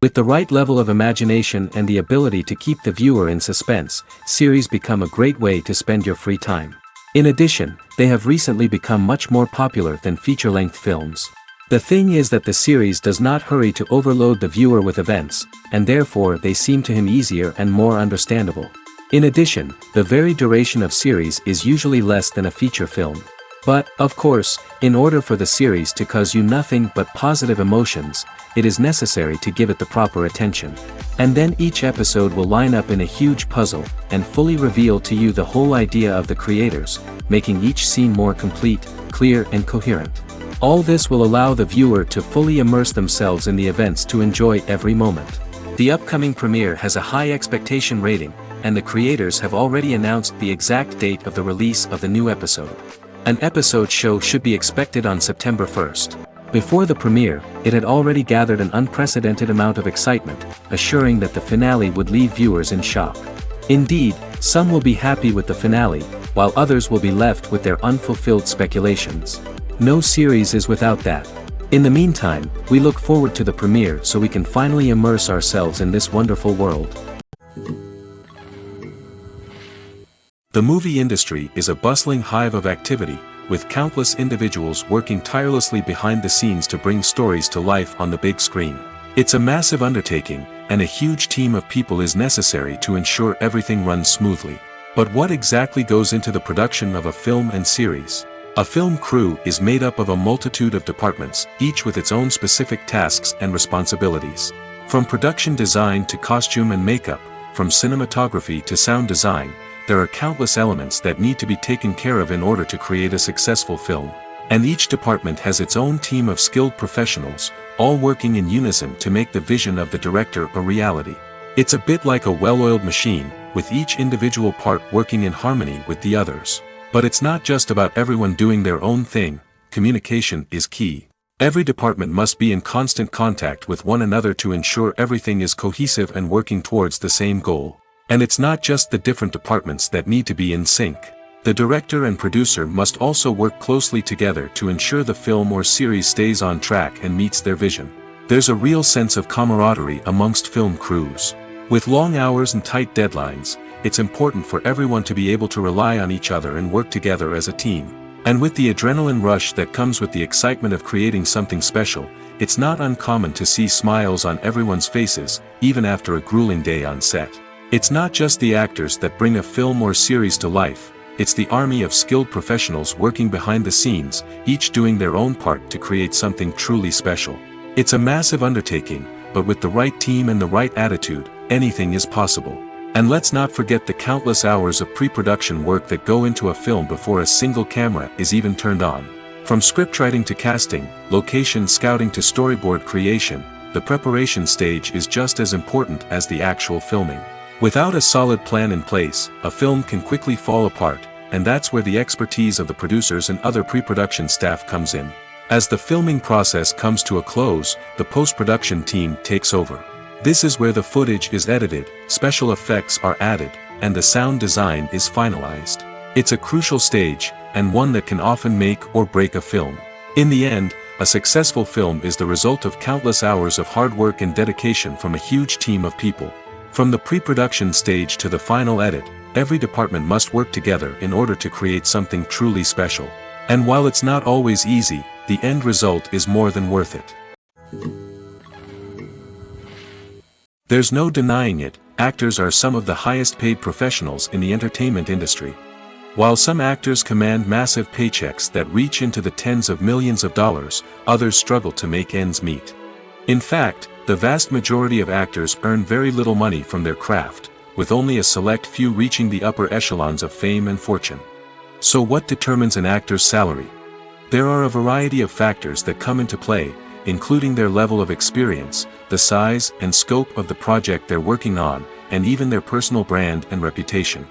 With the right level of imagination and the ability to keep the viewer in suspense, series become a great way to spend your free time. In addition, they have recently become much more popular than feature-length films. The thing is that the series does not hurry to overload the viewer with events, and therefore they seem to him easier and more understandable. In addition, the very duration of series is usually less than a feature film. But, of course, in order for the series to cause you nothing but positive emotions, it is necessary to give it the proper attention. And then each episode will line up in a huge puzzle, and fully reveal to you the whole idea of the creators, making each scene more complete, clear and coherent. All this will allow the viewer to fully immerse themselves in the events to enjoy every moment. The upcoming premiere has a high expectation rating, and the creators have already announced the exact date of the release of the new episode. An episode show should be expected on September 1st. Before the premiere, it had already gathered an unprecedented amount of excitement, assuring that the finale would leave viewers in shock. Indeed, some will be happy with the finale, while others will be left with their unfulfilled speculations. No series is without that. In the meantime, we look forward to the premiere so we can finally immerse ourselves in this wonderful world. The movie industry is a bustling hive of activity, with countless individuals working tirelessly behind the scenes to bring stories to life on the big screen. It's a massive undertaking, and a huge team of people is necessary to ensure everything runs smoothly. But what exactly goes into the production of a film and series? A film crew is made up of a multitude of departments, each with its own specific tasks and responsibilities. From production design to costume and makeup, from cinematography to sound design, there are countless elements that need to be taken care of in order to create a successful film. And each department has its own team of skilled professionals, all working in unison to make the vision of the director a reality. It's a bit like a well-oiled machine, with each individual part working in harmony with the others. But it's not just about everyone doing their own thing. Communication is key. Every department must be in constant contact with one another to ensure everything is cohesive and working towards the same goal. And it's not just the different departments that need to be in sync. The director and producer must also work closely together to ensure the film or series stays on track and meets their vision. There's a real sense of camaraderie amongst film crews. With long hours and tight deadlines, it's important for everyone to be able to rely on each other and work together as a team. And with the adrenaline rush that comes with the excitement of creating something special, it's not uncommon to see smiles on everyone's faces, even after a grueling day on set. It's not just the actors that bring a film or series to life, it's the army of skilled professionals working behind the scenes, each doing their own part to create something truly special. It's a massive undertaking, but with the right team and the right attitude, anything is possible. And let's not forget the countless hours of pre-production work that go into a film before a single camera is even turned on. From scriptwriting to casting, location scouting to storyboard creation, the preparation stage is just as important as the actual filming. Without a solid plan in place, a film can quickly fall apart, and that's where the expertise of the producers and other pre-production staff comes in. As the filming process comes to a close, the post-production team takes over. This is where the footage is edited, special effects are added, and the sound design is finalized. It's a crucial stage, and one that can often make or break a film. In the end, a successful film is the result of countless hours of hard work and dedication from a huge team of people. From the pre-production stage to the final edit, every department must work together in order to create something truly special. And while it's not always easy, the end result is more than worth it. There's no denying it, actors are some of the highest paid professionals in the entertainment industry. While some actors command massive paychecks that reach into the tens of millions of dollars, others struggle to make ends meet. In fact, the vast majority of actors earn very little money from their craft, with only a select few reaching the upper echelons of fame and fortune. So what determines an actor's salary? There are a variety of factors that come into play, including their level of experience, the size and scope of the project they're working on, and even their personal brand and reputation.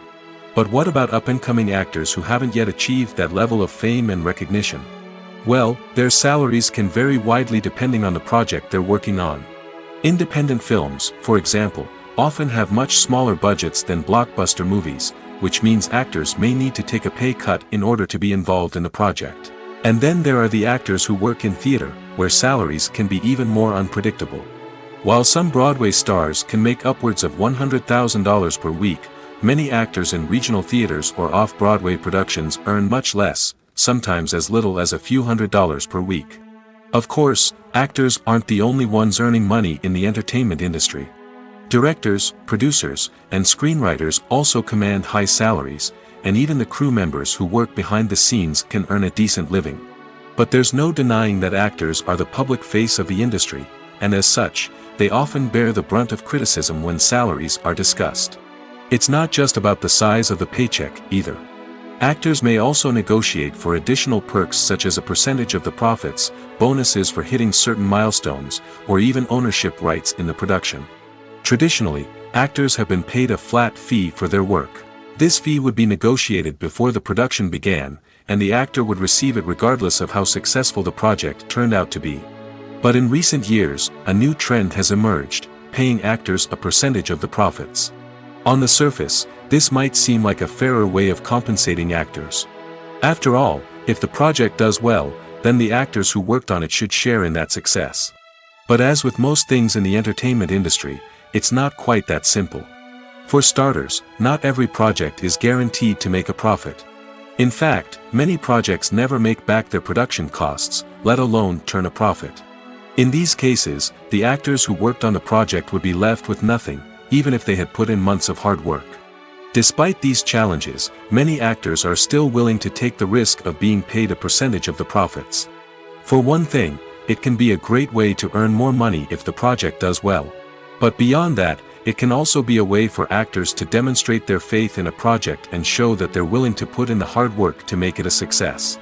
But what about up-and-coming actors who haven't yet achieved that level of fame and recognition? Well, their salaries can vary widely depending on the project they're working on. Independent films, for example, often have much smaller budgets than blockbuster movies, which means actors may need to take a pay cut in order to be involved in the project. And then there are the actors who work in theater, where salaries can be even more unpredictable. While some Broadway stars can make upwards of $100,000 per week, many actors in regional theaters or off-Broadway productions earn much less, sometimes as little as a few $100s per week. Of course, actors aren't the only ones earning money in the entertainment industry. Directors, producers, and screenwriters also command high salaries, and even the crew members who work behind the scenes can earn a decent living. But there's no denying that actors are the public face of the industry, and as such, they often bear the brunt of criticism when salaries are discussed. It's not just about the size of the paycheck, either. Actors may also negotiate for additional perks such as a percentage of the profits, bonuses for hitting certain milestones, or even ownership rights in the production. Traditionally, actors have been paid a flat fee for their work. This fee would be negotiated before the production began, and the actor would receive it regardless of how successful the project turned out to be. But in recent years, a new trend has emerged, paying actors a percentage of the profits. On the surface, this might seem like a fairer way of compensating actors. After all, if the project does well, then the actors who worked on it should share in that success. But as with most things in the entertainment industry, it's not quite that simple. For starters, not every project is guaranteed to make a profit. In fact, many projects never make back their production costs, let alone turn a profit. In these cases, the actors who worked on the project would be left with nothing, even if they had put in months of hard work. Despite these challenges, many actors are still willing to take the risk of being paid a percentage of the profits. For one thing, it can be a great way to earn more money if the project does well. But beyond that, it can also be a way for actors to demonstrate their faith in a project and show that they're willing to put in the hard work to make it a success.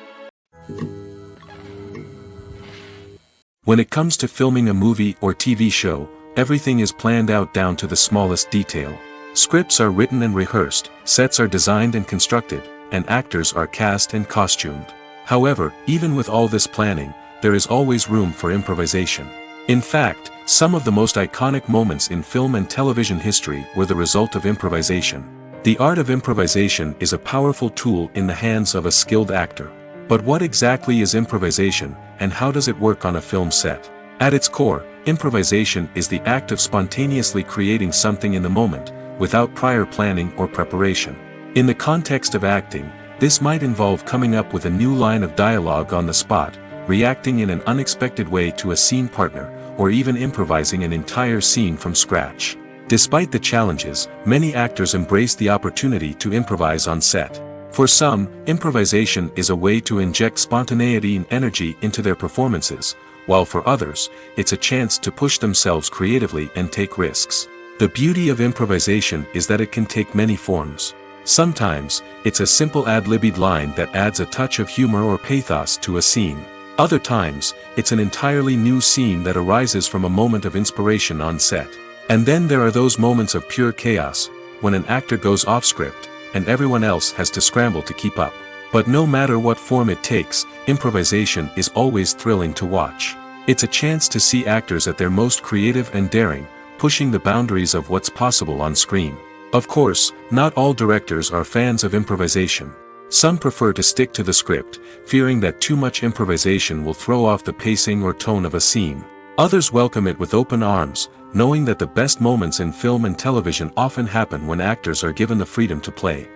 When it comes to filming a movie or TV show, everything is planned out down to the smallest detail. Scripts are written and rehearsed, sets are designed and constructed, and actors are cast and costumed. However, even with all this planning, there is always room for improvisation. In fact, some of the most iconic moments in film and television history were the result of improvisation. The art of improvisation is a powerful tool in the hands of a skilled actor. But what exactly is improvisation, and how does it work on a film set? At its core, improvisation is the act of spontaneously creating something in the moment, without prior planning or preparation. In the context of acting, this might involve coming up with a new line of dialogue on the spot, reacting in an unexpected way to a scene partner, or even improvising an entire scene from scratch. Despite the challenges, many actors embrace the opportunity to improvise on set. For some, improvisation is a way to inject spontaneity and energy into their performances, while for others, it's a chance to push themselves creatively and take risks. The beauty of improvisation is that it can take many forms. Sometimes, it's a simple ad-libbed line that adds a touch of humor or pathos to a scene. Other times, it's an entirely new scene that arises from a moment of inspiration on set. And then there are those moments of pure chaos, when an actor goes off script, and everyone else has to scramble to keep up. But no matter what form it takes, improvisation is always thrilling to watch. It's a chance to see actors at their most creative and daring, pushing the boundaries of what's possible on screen. Of course, not all directors are fans of improvisation. Some prefer to stick to the script, fearing that too much improvisation will throw off the pacing or tone of a scene. Others welcome it with open arms, knowing that the best moments in film and television often happen when actors are given the freedom to play.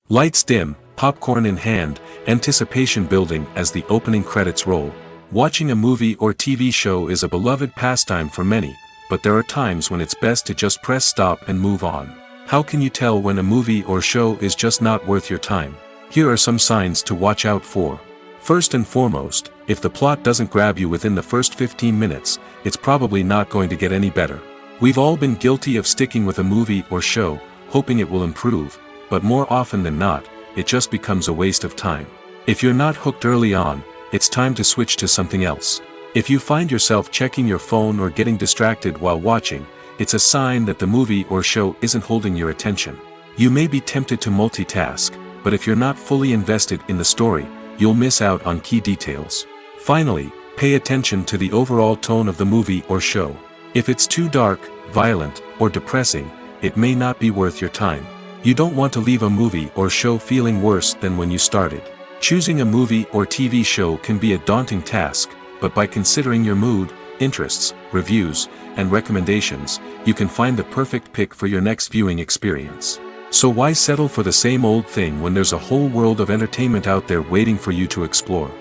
Lights dim, popcorn in hand, anticipation building as the opening credits roll. Watching a movie or TV show is a beloved pastime for many, but there are times when it's best to just press stop and move on. How can you tell when a movie or show is just not worth your time? Here are some signs to watch out for. First and foremost, if the plot doesn't grab you within the first 15 minutes, it's probably not going to get any better. We've all been guilty of sticking with a movie or show, hoping it will improve, but more often than not, it just becomes a waste of time. If you're not hooked early on, it's time to switch to something else. If you find yourself checking your phone or getting distracted while watching, it's a sign that the movie or show isn't holding your attention. You may be tempted to multitask, but if you're not fully invested in the story, you'll miss out on key details. Finally, pay attention to the overall tone of the movie or show. If it's too dark, violent, or depressing, it may not be worth your time. You don't want to leave a movie or show feeling worse than when you started. Choosing a movie or TV show can be a daunting task, but by considering your mood, interests, reviews, and recommendations, you can find the perfect pick for your next viewing experience. So why settle for the same old thing when there's a whole world of entertainment out there waiting for you to explore?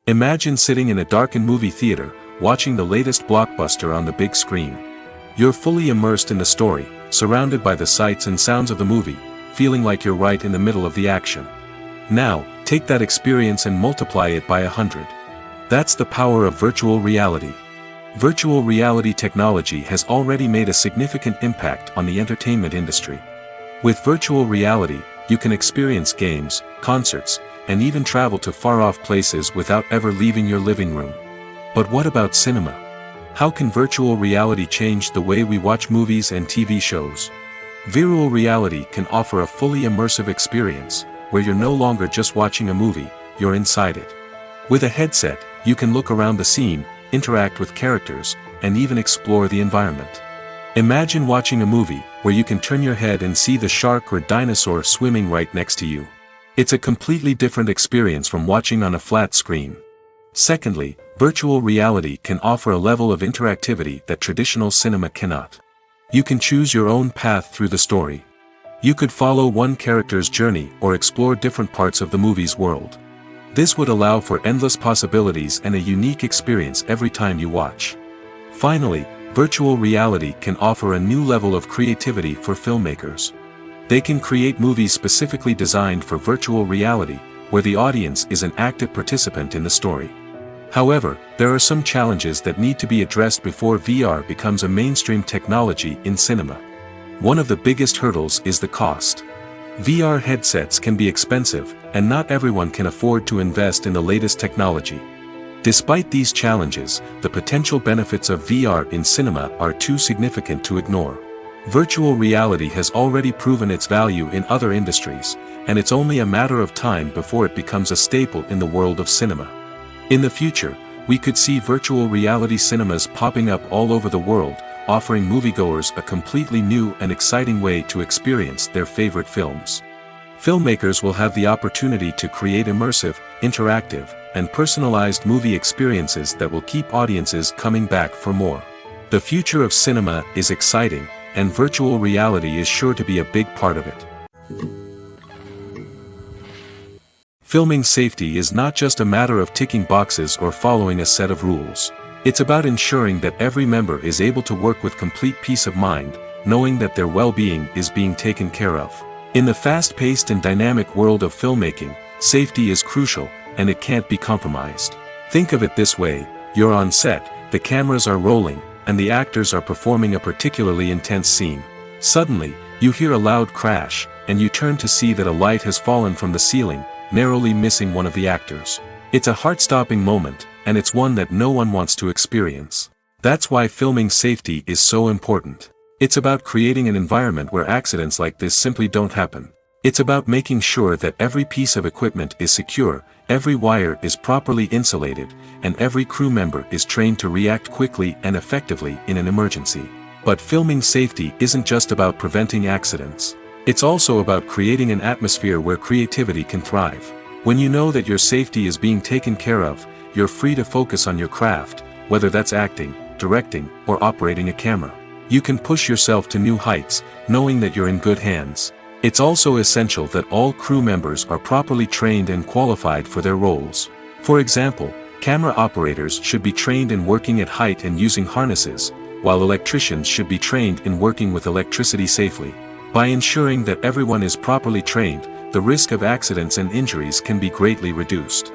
Imagine sitting in a darkened movie theater, watching the latest blockbuster on the big screen. You're fully immersed in the story, surrounded by the sights and sounds of the movie, feeling like you're right in the middle of the action. Now, take that experience and multiply it by 100. That's the power of virtual reality. Virtual reality technology has already made a significant impact on the entertainment industry. With virtual reality, you can experience games, concerts, and even travel to far-off places without ever leaving your living room. But what about cinema? How can virtual reality change the way we watch movies and TV shows? Virtual reality can offer a fully immersive experience, where you're no longer just watching a movie, you're inside it. With a headset, you can look around the scene, interact with characters, and even explore the environment. Imagine watching a movie where you can turn your head and see the shark or dinosaur swimming right next to you. It's a completely different experience from watching on a flat screen. Secondly, virtual reality can offer a level of interactivity that traditional cinema cannot. You can choose your own path through the story. You could follow one character's journey or explore different parts of the movie's world. This would allow for endless possibilities and a unique experience every time you watch. Finally, virtual reality can offer a new level of creativity for filmmakers. They can create movies specifically designed for virtual reality, where the audience is an active participant in the story. However, there are some challenges that need to be addressed before VR becomes a mainstream technology in cinema. One of the biggest hurdles is the cost. VR headsets can be expensive, and not everyone can afford to invest in the latest technology. Despite these challenges, the potential benefits of VR in cinema are too significant to ignore. Virtual reality has already proven its value in other industries, and it's only a matter of time before it becomes a staple in the world of cinema. In the future, we could see virtual reality cinemas popping up all over the world, offering moviegoers a completely new and exciting way to experience their favorite films. Filmmakers will have the opportunity to create immersive, interactive, and personalized movie experiences that will keep audiences coming back for more. The future of cinema is exciting, and virtual reality is sure to be a big part of it. Filming safety is not just a matter of ticking boxes or following a set of rules. It's about ensuring that every member is able to work with complete peace of mind, knowing that their well-being is being taken care of. In the fast-paced and dynamic world of filmmaking, safety is crucial, and it can't be compromised. Think of it this way: you're on set, the cameras are rolling, and the actors are performing a particularly intense scene. Suddenly, you hear a loud crash, and you turn to see that a light has fallen from the ceiling, narrowly missing one of the actors. It's a heart-stopping moment, and it's one that no one wants to experience. That's why filming safety is so important. It's about creating an environment where accidents like this simply don't happen. It's about making sure that every piece of equipment is secure, every wire is properly insulated, and every crew member is trained to react quickly and effectively in an emergency. But filming safety isn't just about preventing accidents. It's also about creating an atmosphere where creativity can thrive. When you know that your safety is being taken care of, you're free to focus on your craft, whether that's acting, directing, or operating a camera. You can push yourself to new heights, knowing that you're in good hands. It's also essential that all crew members are properly trained and qualified for their roles. For example, camera operators should be trained in working at height and using harnesses, while electricians should be trained in working with electricity safely. By ensuring that everyone is properly trained, the risk of accidents and injuries can be greatly reduced.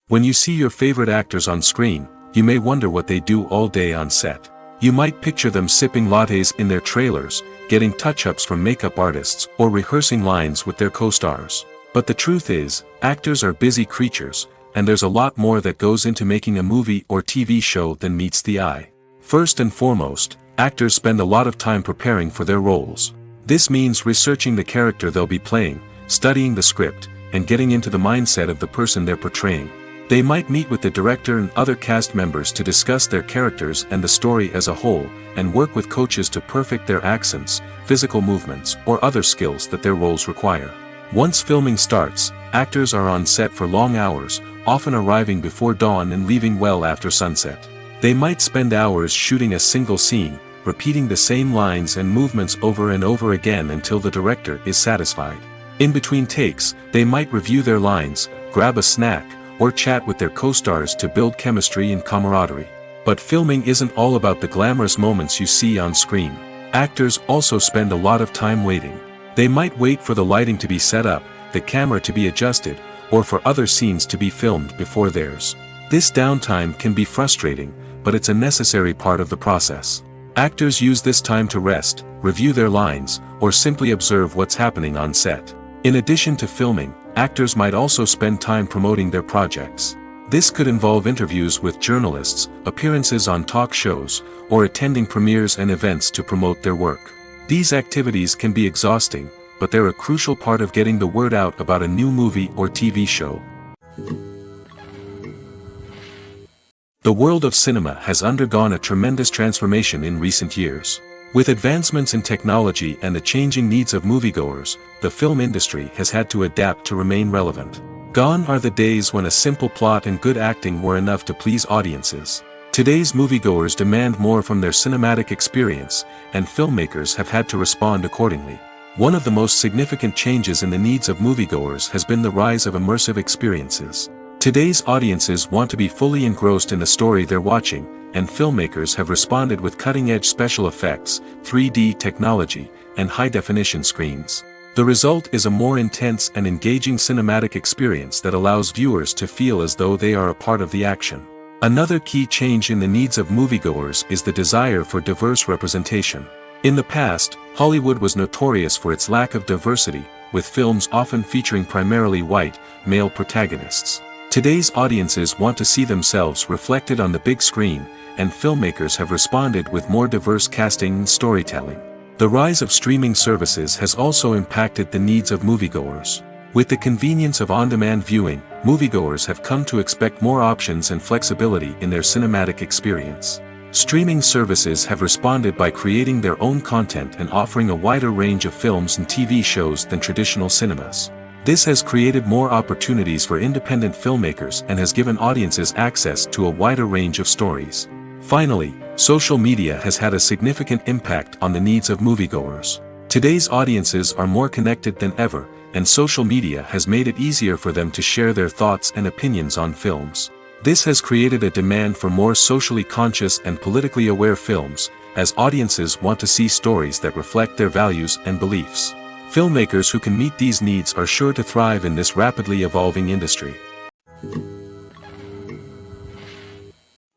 When you see your favorite actors on screen, you may wonder what they do all day on set. You might picture them sipping lattes in their trailers, getting touch-ups from makeup artists, or rehearsing lines with their co-stars. But the truth is, actors are busy creatures, and there's a lot more that goes into making a movie or TV show than meets the eye. First and foremost, actors spend a lot of time preparing for their roles. This means researching the character they'll be playing, studying the script, and getting into the mindset of the person they're portraying. They might meet with the director and other cast members to discuss their characters and the story as a whole, and work with coaches to perfect their accents, physical movements, or other skills that their roles require. Once filming starts, actors are on set for long hours, often arriving before dawn and leaving well after sunset. They might spend hours shooting a single scene, repeating the same lines and movements over and over again until the director is satisfied. In between takes, they might review their lines, grab a snack, or chat with their co-stars to build chemistry and camaraderie. But filming isn't all about the glamorous moments you see on screen. Actors also spend a lot of time waiting. They might wait for the lighting to be set up, the camera to be adjusted, or for other scenes to be filmed before theirs. This downtime can be frustrating, but it's a necessary part of the process. Actors use this time to rest, review their lines, or simply observe what's happening on set. In addition to filming, actors might also spend time promoting their projects. This could involve interviews with journalists, appearances on talk shows, or attending premieres and events to promote their work. These activities can be exhausting, but they're a crucial part of getting the word out about a new movie or TV show. The world of cinema has undergone a tremendous transformation in recent years. With advancements in technology and the changing needs of moviegoers, the film industry has had to adapt to remain relevant. Gone are the days when a simple plot and good acting were enough to please audiences. Today's moviegoers demand more from their cinematic experience, and filmmakers have had to respond accordingly. One of the most significant changes in the needs of moviegoers has been the rise of immersive experiences. Today's audiences want to be fully engrossed in the story they're watching, and filmmakers have responded with cutting-edge special effects, 3D technology, and high-definition screens. The result is a more intense and engaging cinematic experience that allows viewers to feel as though they are a part of the action. Another key change in the needs of moviegoers is the desire for diverse representation. In the past, Hollywood was notorious for its lack of diversity, with films often featuring primarily white, male protagonists. Today's audiences want to see themselves reflected on the big screen, and filmmakers have responded with more diverse casting and storytelling. The rise of streaming services has also impacted the needs of moviegoers. With the convenience of on-demand viewing, moviegoers have come to expect more options and flexibility in their cinematic experience. Streaming services have responded by creating their own content and offering a wider range of films and TV shows than traditional cinemas. This has created more opportunities for independent filmmakers and has given audiences access to a wider range of stories. Finally, social media has had a significant impact on the needs of moviegoers. Today's audiences are more connected than ever, and social media has made it easier for them to share their thoughts and opinions on films. This has created a demand for more socially conscious and politically aware films, as audiences want to see stories that reflect their values and beliefs. Filmmakers who can meet these needs are sure to thrive in this rapidly evolving industry.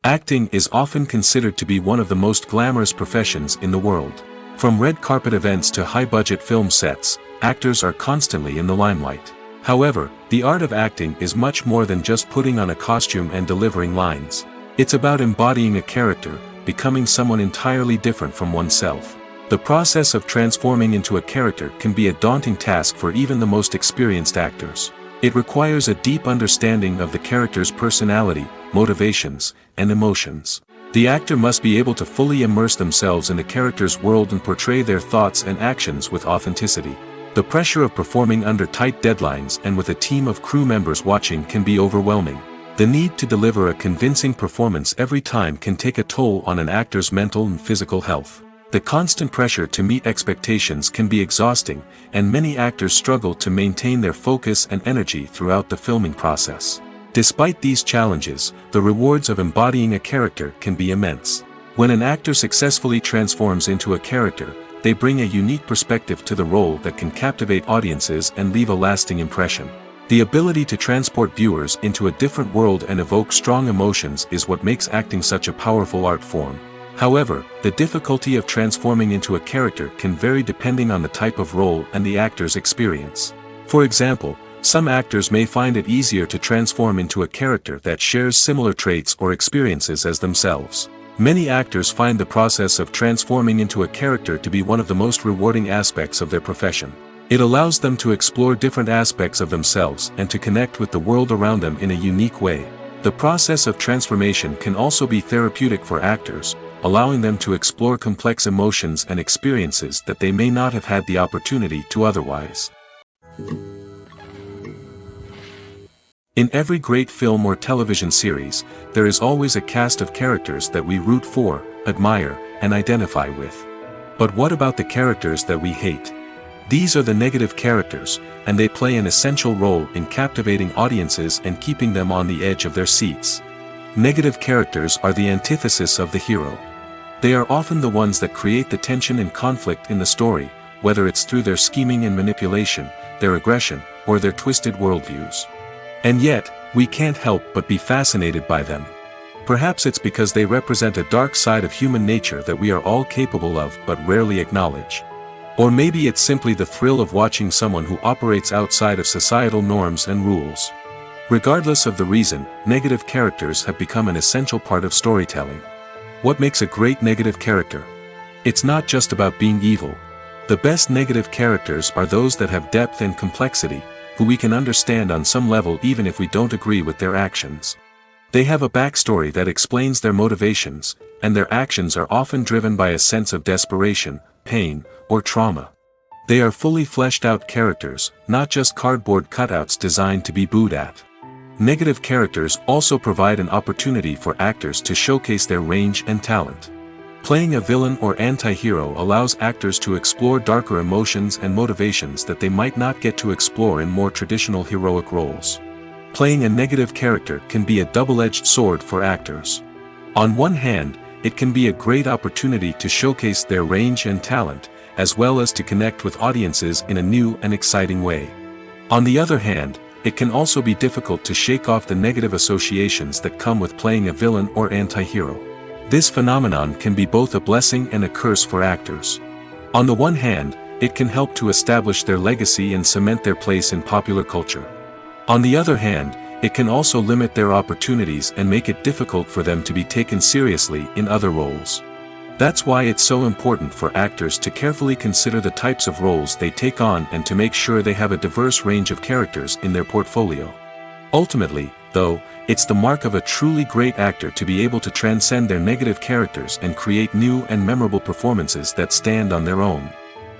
Acting is often considered to be one of the most glamorous professions in the world. From red carpet events to high-budget film sets, actors are constantly in the limelight. However, the art of acting is much more than just putting on a costume and delivering lines. It's about embodying a character, becoming someone entirely different from oneself. The process of transforming into a character can be a daunting task for even the most experienced actors. It requires a deep understanding of the character's personality, motivations, and emotions. The actor must be able to fully immerse themselves in the character's world and portray their thoughts and actions with authenticity. The pressure of performing under tight deadlines and with a team of crew members watching can be overwhelming. The need to deliver a convincing performance every time can take a toll on an actor's mental and physical health. The constant pressure to meet expectations can be exhausting, and many actors struggle to maintain their focus and energy throughout the filming process. Despite these challenges, the rewards of embodying a character can be immense. When an actor successfully transforms into a character, they bring a unique perspective to the role that can captivate audiences and leave a lasting impression. The ability to transport viewers into a different world and evoke strong emotions is what makes acting such a powerful art form. However, the difficulty of transforming into a character can vary depending on the type of role and the actor's experience. For example, some actors may find it easier to transform into a character that shares similar traits or experiences as themselves. Many actors find the process of transforming into a character to be one of the most rewarding aspects of their profession. It allows them to explore different aspects of themselves and to connect with the world around them in a unique way. The process of transformation can also be therapeutic for actors, allowing them to explore complex emotions and experiences that they may not have had the opportunity to otherwise. In every great film or television series, there is always a cast of characters that we root for, admire, and identify with. But what about the characters that we hate? These are the negative characters, and they play an essential role in captivating audiences and keeping them on the edge of their seats. Negative characters are the antithesis of the hero. They are often the ones that create the tension and conflict in the story, whether it's through their scheming and manipulation, their aggression, or their twisted worldviews. And yet, we can't help but be fascinated by them. Perhaps it's because they represent a dark side of human nature that we are all capable of but rarely acknowledge. Or maybe it's simply the thrill of watching someone who operates outside of societal norms and rules. Regardless of the reason, negative characters have become an essential part of storytelling. What makes a great negative character? It's not just about being evil. The best negative characters are those that have depth and complexity, who we can understand on some level even if we don't agree with their actions. They have a backstory that explains their motivations, and their actions are often driven by a sense of desperation, pain, or trauma. They are fully fleshed out characters, not just cardboard cutouts designed to be booed at. Negative characters also provide an opportunity for actors to showcase their range and talent. Playing a villain or anti-hero allows actors to explore darker emotions and motivations that they might not get to explore in more traditional heroic roles. Playing a negative character can be a double-edged sword for actors. On one hand, it can be a great opportunity to showcase their range and talent, as well as to connect with audiences in a new and exciting way. On the other hand, it can also be difficult to shake off the negative associations that come with playing a villain or anti-hero. This phenomenon can be both a blessing and a curse for actors. On the one hand, it can help to establish their legacy and cement their place in popular culture. On the other hand, it can also limit their opportunities and make it difficult for them to be taken seriously in other roles. That's why it's so important for actors to carefully consider the types of roles they take on and to make sure they have a diverse range of characters in their portfolio. Ultimately, though, it's the mark of a truly great actor to be able to transcend their negative characters and create new and memorable performances that stand on their own.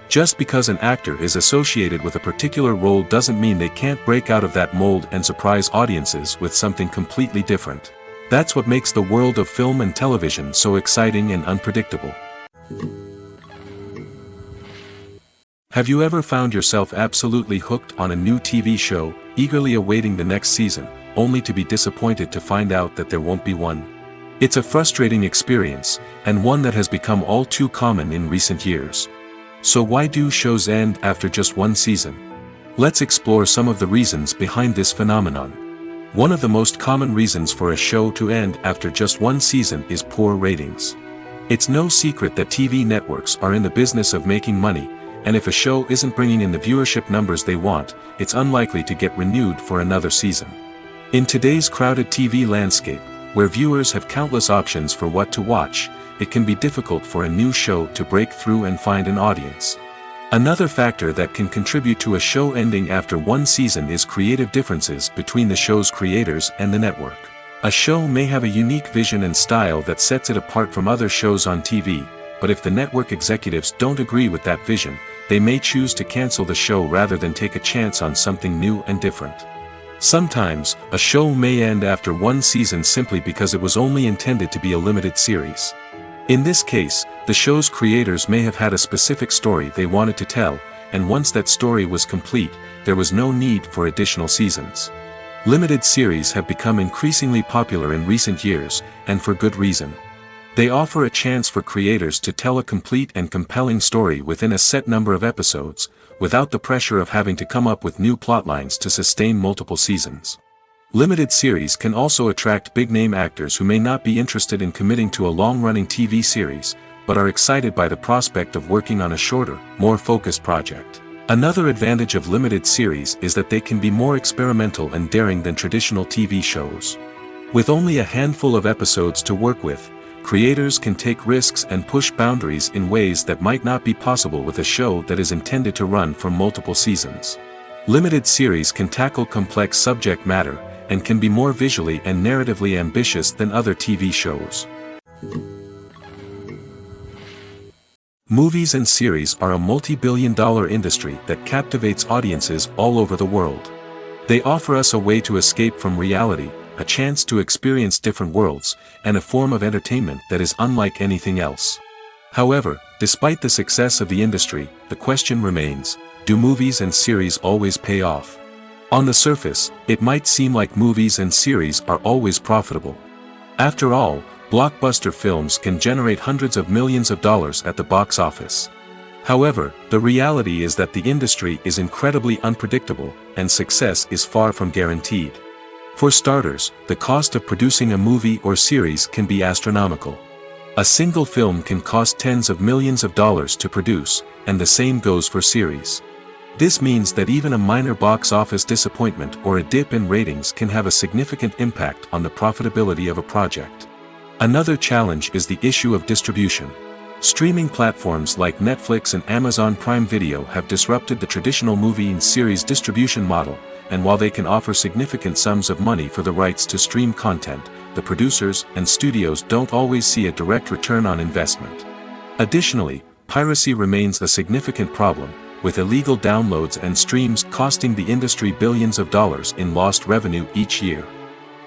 Just because an actor is associated with a particular role doesn't mean they can't break out of that mold and surprise audiences with something completely different. That's what makes the world of film and television so exciting and unpredictable. Have you ever found yourself absolutely hooked on a new TV show, eagerly awaiting the next season, only to be disappointed to find out that there won't be one? It's a frustrating experience, and one that has become all too common in recent years. So why do shows end after just one season? Let's explore some of the reasons behind this phenomenon. One of the most common reasons for a show to end after just one season is poor ratings. It's no secret that TV networks are in the business of making money, and if a show isn't bringing in the viewership numbers they want, it's unlikely to get renewed for another season. In today's crowded TV landscape, where viewers have countless options for what to watch, it can be difficult for a new show to break through and find an audience. Another factor that can contribute to a show ending after one season is creative differences between the show's creators and the network. A show may have a unique vision and style that sets it apart from other shows on TV, but if the network executives don't agree with that vision, they may choose to cancel the show rather than take a chance on something new and different. Sometimes, a show may end after one season simply because it was only intended to be a limited series. In this case, the show's creators may have had a specific story they wanted to tell, and once that story was complete, there was no need for additional seasons. Limited series have become increasingly popular in recent years, and for good reason. They offer a chance for creators to tell a complete and compelling story within a set number of episodes, without the pressure of having to come up with new plotlines to sustain multiple seasons. Limited series can also attract big-name actors who may not be interested in committing to a long-running TV series, but are excited by the prospect of working on a shorter, more focused project. Another advantage of limited series is that they can be more experimental and daring than traditional TV shows. With only a handful of episodes to work with, creators can take risks and push boundaries in ways that might not be possible with a show that is intended to run for multiple seasons. Limited series can tackle complex subject matter, and can be more visually and narratively ambitious than other TV shows. Movies and series are a multi-billion-dollar industry that captivates audiences all over the world. They offer us a way to escape from reality, a chance to experience different worlds, and a form of entertainment that is unlike anything else. However, despite the success of the industry, the question remains, do movies and series always pay off? On the surface, it might seem like movies and series are always profitable. After all, blockbuster films can generate hundreds of millions of dollars at the box office. However, the reality is that the industry is incredibly unpredictable, and success is far from guaranteed. For starters, the cost of producing a movie or series can be astronomical. A single film can cost tens of millions of dollars to produce, and the same goes for series. This means that even a minor box office disappointment or a dip in ratings can have a significant impact on the profitability of a project. Another challenge is the issue of distribution. Streaming platforms like Netflix and Amazon Prime Video have disrupted the traditional movie and series distribution model, and while they can offer significant sums of money for the rights to stream content, the producers and studios don't always see a direct return on investment. Additionally, piracy remains a significant problem, with illegal downloads and streams costing the industry billions of dollars in lost revenue each year.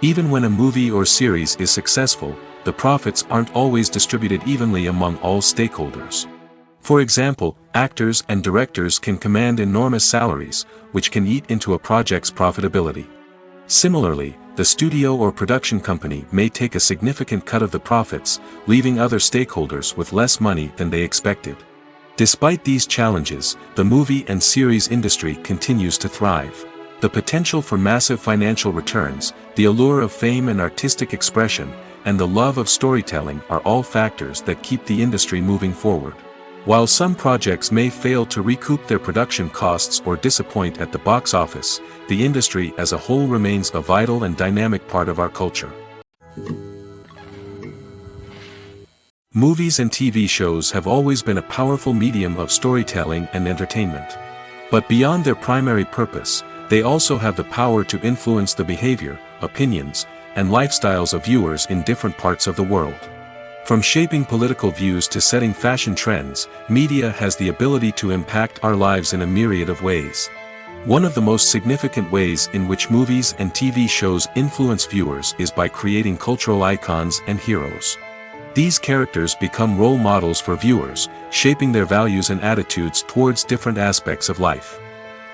Even when a movie or series is successful, the profits aren't always distributed evenly among all stakeholders. For example, actors and directors can command enormous salaries, which can eat into a project's profitability. Similarly, the studio or production company may take a significant cut of the profits, leaving other stakeholders with less money than they expected. Despite these challenges, the movie and series industry continues to thrive. The potential for massive financial returns, the allure of fame and artistic expression, and the love of storytelling are all factors that keep the industry moving forward. While some projects may fail to recoup their production costs or disappoint at the box office, the industry as a whole remains a vital and dynamic part of our culture. Movies and TV shows have always been a powerful medium of storytelling and entertainment. But beyond their primary purpose, they also have the power to influence the behavior, opinions, and lifestyles of viewers in different parts of the world. From shaping political views to setting fashion trends, media has the ability to impact our lives in a myriad of ways. One of the most significant ways in which movies and TV shows influence viewers is by creating cultural icons and heroes. These characters become role models for viewers, shaping their values and attitudes towards different aspects of life.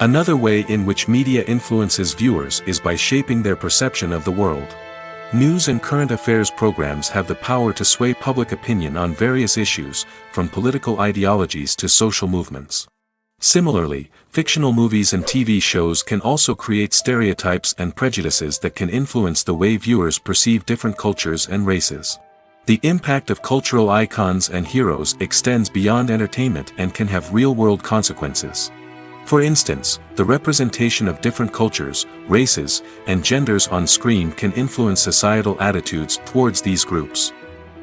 Another way in which media influences viewers is by shaping their perception of the world. News and current affairs programs have the power to sway public opinion on various issues, from political ideologies to social movements. Similarly, fictional movies and TV shows can also create stereotypes and prejudices that can influence the way viewers perceive different cultures and races. The impact of cultural icons and heroes extends beyond entertainment and can have real-world consequences. For instance, the representation of different cultures, races, and genders on screen can influence societal attitudes towards these groups.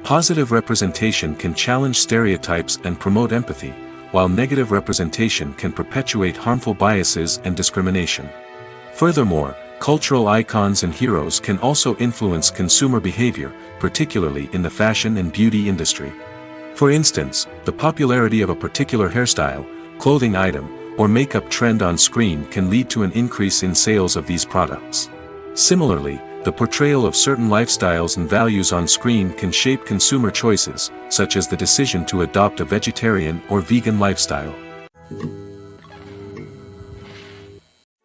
Positive representation can challenge stereotypes and promote empathy, while negative representation can perpetuate harmful biases and discrimination. Furthermore, cultural icons and heroes can also influence consumer behavior, particularly in the fashion and beauty industry. For instance, the popularity of a particular hairstyle, clothing item, or makeup trend on screen can lead to an increase in sales of these products. Similarly, the portrayal of certain lifestyles and values on screen can shape consumer choices, such as the decision to adopt a vegetarian or vegan lifestyle.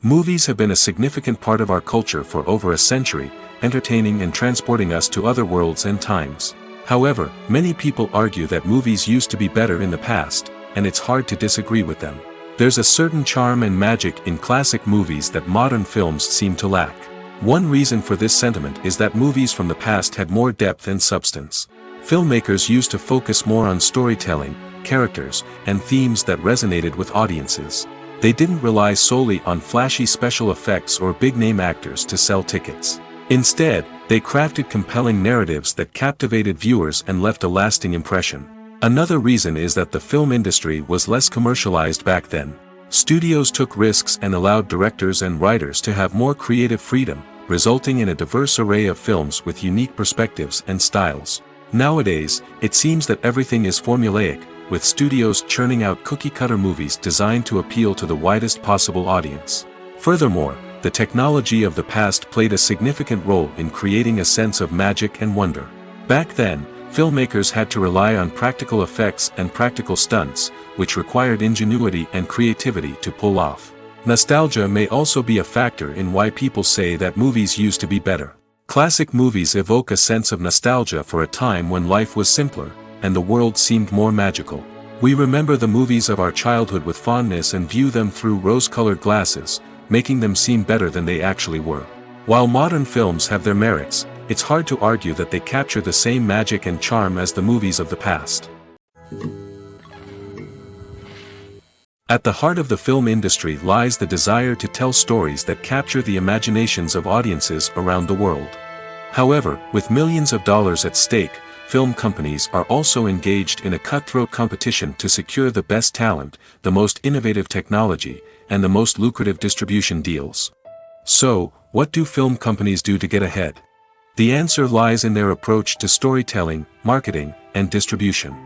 Movies have been a significant part of our culture for over a century, entertaining and transporting us to other worlds and times. However, many people argue that movies used to be better in the past, and it's hard to disagree with them. There's a certain charm and magic in classic movies that modern films seem to lack. One reason for this sentiment is that movies from the past had more depth and substance. Filmmakers used to focus more on storytelling, characters, and themes that resonated with audiences. They didn't rely solely on flashy special effects or big-name actors to sell tickets. Instead, they crafted compelling narratives that captivated viewers and left a lasting impression. Another reason is that the film industry was less commercialized back then. Studios took risks and allowed directors and writers to have more creative freedom, resulting in a diverse array of films with unique perspectives and styles. Nowadays, it seems that everything is formulaic, with studios churning out cookie-cutter movies designed to appeal to the widest possible audience. Furthermore, the technology of the past played a significant role in creating a sense of magic and wonder. Back then, filmmakers had to rely on practical effects and practical stunts, which required ingenuity and creativity to pull off. Nostalgia may also be a factor in why people say that movies used to be better. Classic movies evoke a sense of nostalgia for a time when life was simpler, and the world seemed more magical. We remember the movies of our childhood with fondness and view them through rose-colored glasses, making them seem better than they actually were. While modern films have their merits, it's hard to argue that they capture the same magic and charm as the movies of the past. At the heart of the film industry lies the desire to tell stories that capture the imaginations of audiences around the world. However, with millions of dollars at stake, film companies are also engaged in a cutthroat competition to secure the best talent, the most innovative technology, and the most lucrative distribution deals. So, what do film companies do to get ahead? The answer lies in their approach to storytelling, marketing, and distribution.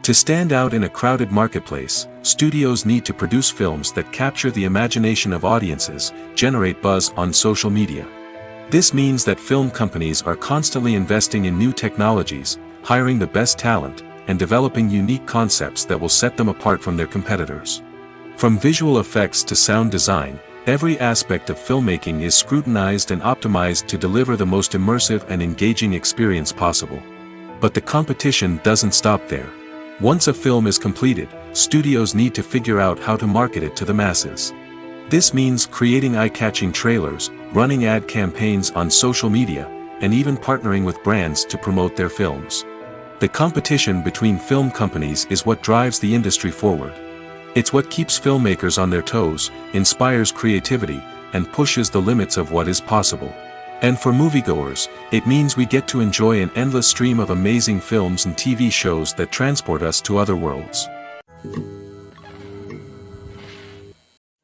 To stand out in a crowded marketplace, studios need to produce films that capture the imagination of audiences, generate buzz on social media. This means that film companies are constantly investing in new technologies, hiring the best talent, and developing unique concepts that will set them apart from their competitors. From visual effects to sound design, every aspect of filmmaking is scrutinized and optimized to deliver the most immersive and engaging experience possible. But the competition doesn't stop there. Once a film is completed, studios need to figure out how to market it to the masses. This means creating eye-catching trailers, running ad campaigns on social media, and even partnering with brands to promote their films. The competition between film companies is what drives the industry forward. It's what keeps filmmakers on their toes, inspires creativity, and pushes the limits of what is possible. And for moviegoers, it means we get to enjoy an endless stream of amazing films and TV shows that transport us to other worlds.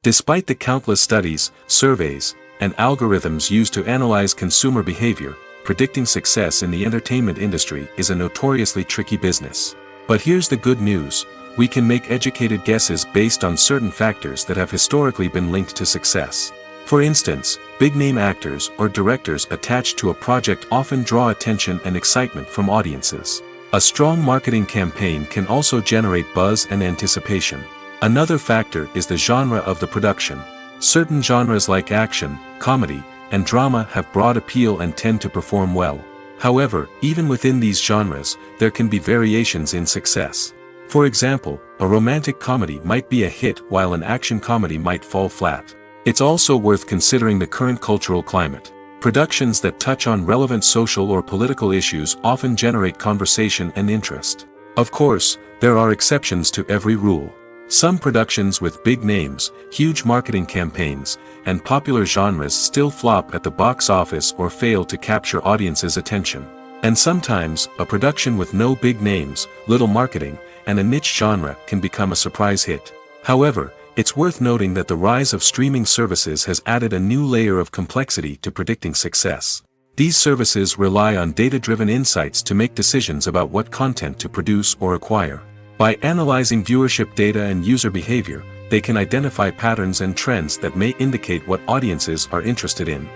Despite the countless studies, surveys, and algorithms used to analyze consumer behavior, predicting success in the entertainment industry is a notoriously tricky business. But here's the good news: we can make educated guesses based on certain factors that have historically been linked to success. For instance, big-name actors or directors attached to a project often draw attention and excitement from audiences. A strong marketing campaign can also generate buzz and anticipation. Another factor is the genre of the production. Certain genres like action, comedy, and drama have broad appeal and tend to perform well. However, even within these genres, there can be variations in success. For example, a romantic comedy might be a hit while an action comedy might fall flat. It's also worth considering the current cultural climate. Productions that touch on relevant social or political issues often generate conversation and interest. Of course, there are exceptions to every rule. Some productions with big names, huge marketing campaigns, and popular genres still flop at the box office or fail to capture audiences' attention. And sometimes, a production with no big names, little marketing, and a niche genre can become a surprise hit. However, it's worth noting that the rise of streaming services has added a new layer of complexity to predicting success. These services rely on data-driven insights to make decisions about what content to produce or acquire. By analyzing viewership data and user behavior, they can identify patterns and trends that may indicate what audiences are interested in.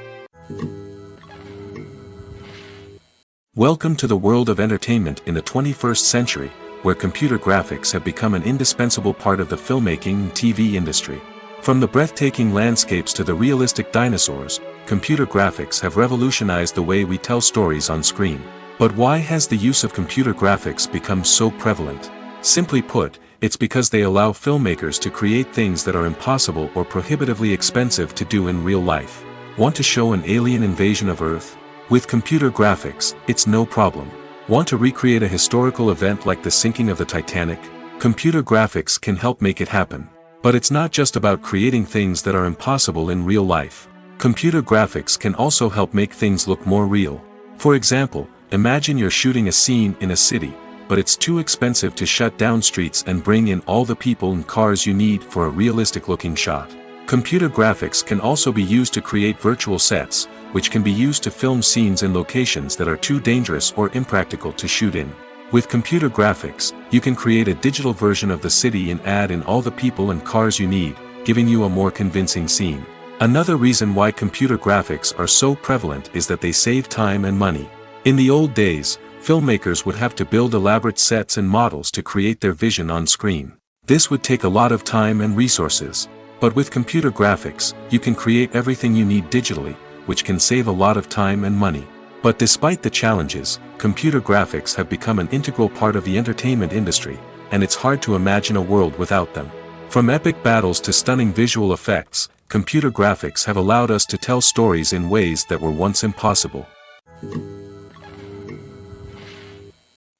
Welcome to the world of entertainment in the 21st century, where computer graphics have become an indispensable part of the filmmaking and TV industry. From the breathtaking landscapes to the realistic dinosaurs, computer graphics have revolutionized the way we tell stories on screen. But why has the use of computer graphics become so prevalent? Simply put, it's because they allow filmmakers to create things that are impossible or prohibitively expensive to do in real life. Want to show an alien invasion of Earth? With computer graphics, it's no problem. Want to recreate a historical event like the sinking of the Titanic? Computer graphics can help make it happen. But it's not just about creating things that are impossible in real life. Computer graphics can also help make things look more real. For example, imagine you're shooting a scene in a city, but it's too expensive to shut down streets and bring in all the people and cars you need for a realistic-looking shot. Computer graphics can also be used to create virtual sets, which can be used to film scenes in locations that are too dangerous or impractical to shoot in. With computer graphics, you can create a digital version of the city and add in all the people and cars you need, giving you a more convincing scene. Another reason why computer graphics are so prevalent is that they save time and money. In the old days, filmmakers would have to build elaborate sets and models to create their vision on screen. This would take a lot of time and resources. But with computer graphics, you can create everything you need digitally, which can save a lot of time and money. But despite the challenges, computer graphics have become an integral part of the entertainment industry, and it's hard to imagine a world without them. From epic battles to stunning visual effects, computer graphics have allowed us to tell stories in ways that were once impossible.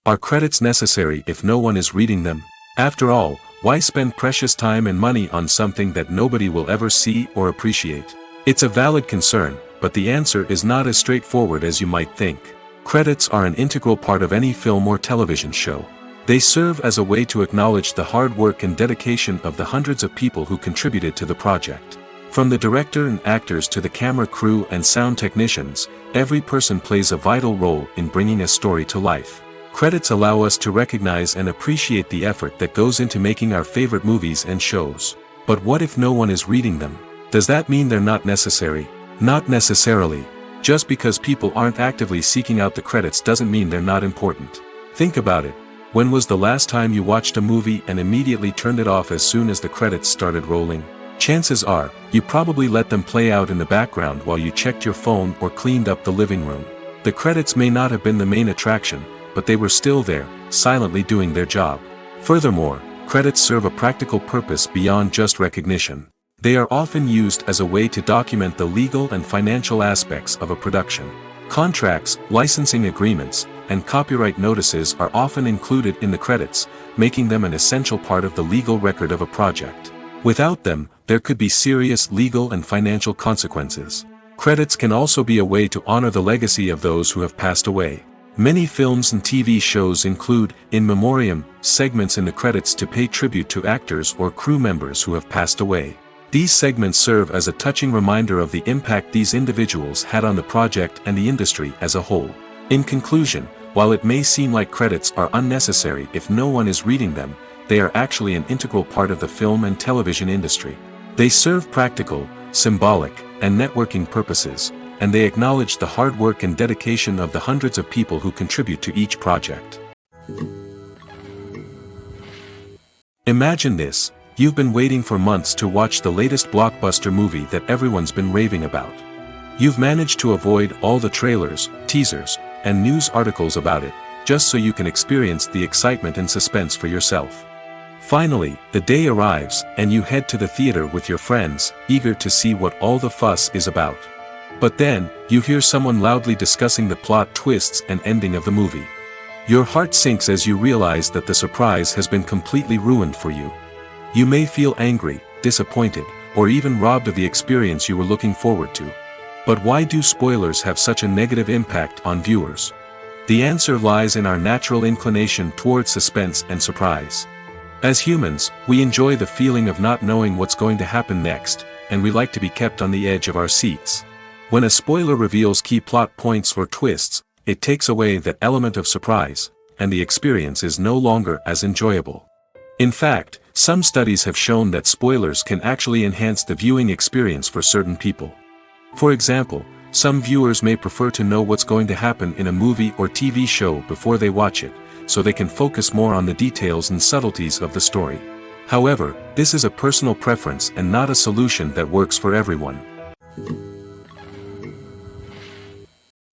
Are credits necessary if no one is reading them? After all, why spend precious time and money on something that nobody will ever see or appreciate? It's a valid concern, but the answer is not as straightforward as you might think. Credits are an integral part of any film or television show. They serve as a way to acknowledge the hard work and dedication of the hundreds of people who contributed to the project. From the director and actors to the camera crew and sound technicians, every person plays a vital role in bringing a story to life. Credits allow us to recognize and appreciate the effort that goes into making our favorite movies and shows. But what if no one is reading them? Does that mean they're not necessary? Not necessarily. Just because people aren't actively seeking out the credits doesn't mean they're not important. Think about it. When was the last time you watched a movie and immediately turned it off as soon as the credits started rolling? Chances are, you probably let them play out in the background while you checked your phone or cleaned up the living room. The credits may not have been the main attraction, but they were still there, silently doing their job. Furthermore, credits serve a practical purpose beyond just recognition. They are often used as a way to document the legal and financial aspects of a production. Contracts, licensing agreements, and copyright notices are often included in the credits, making them an essential part of the legal record of a project. Without them, there could be serious legal and financial consequences. Credits can also be a way to honor the legacy of those who have passed away. Many films and TV shows include, in memoriam, segments in the credits to pay tribute to actors or crew members who have passed away. These segments serve as a touching reminder of the impact these individuals had on the project and the industry as a whole. In conclusion, while it may seem like credits are unnecessary if no one is reading them, they are actually an integral part of the film and television industry. They serve practical, symbolic, and networking purposes, and they acknowledge the hard work and dedication of the hundreds of people who contribute to each project. Imagine this: you've been waiting for months to watch the latest blockbuster movie that everyone's been raving about. You've managed to avoid all the trailers, teasers, and news articles about it, just so you can experience the excitement and suspense for yourself. Finally, the day arrives, and you head to the theater with your friends, eager to see what all the fuss is about. But then, you hear someone loudly discussing the plot twists and ending of the movie. Your heart sinks as you realize that the surprise has been completely ruined for you. You may feel angry, disappointed, or even robbed of the experience you were looking forward to. But why do spoilers have such a negative impact on viewers? The answer lies in our natural inclination toward suspense and surprise. As humans, we enjoy the feeling of not knowing what's going to happen next, and we like to be kept on the edge of our seats. When a spoiler reveals key plot points or twists, it takes away that element of surprise, and the experience is no longer as enjoyable. In fact, some studies have shown that spoilers can actually enhance the viewing experience for certain people. For example, some viewers may prefer to know what's going to happen in a movie or TV show before they watch it, so they can focus more on the details and subtleties of the story. However, this is a personal preference and not a solution that works for everyone.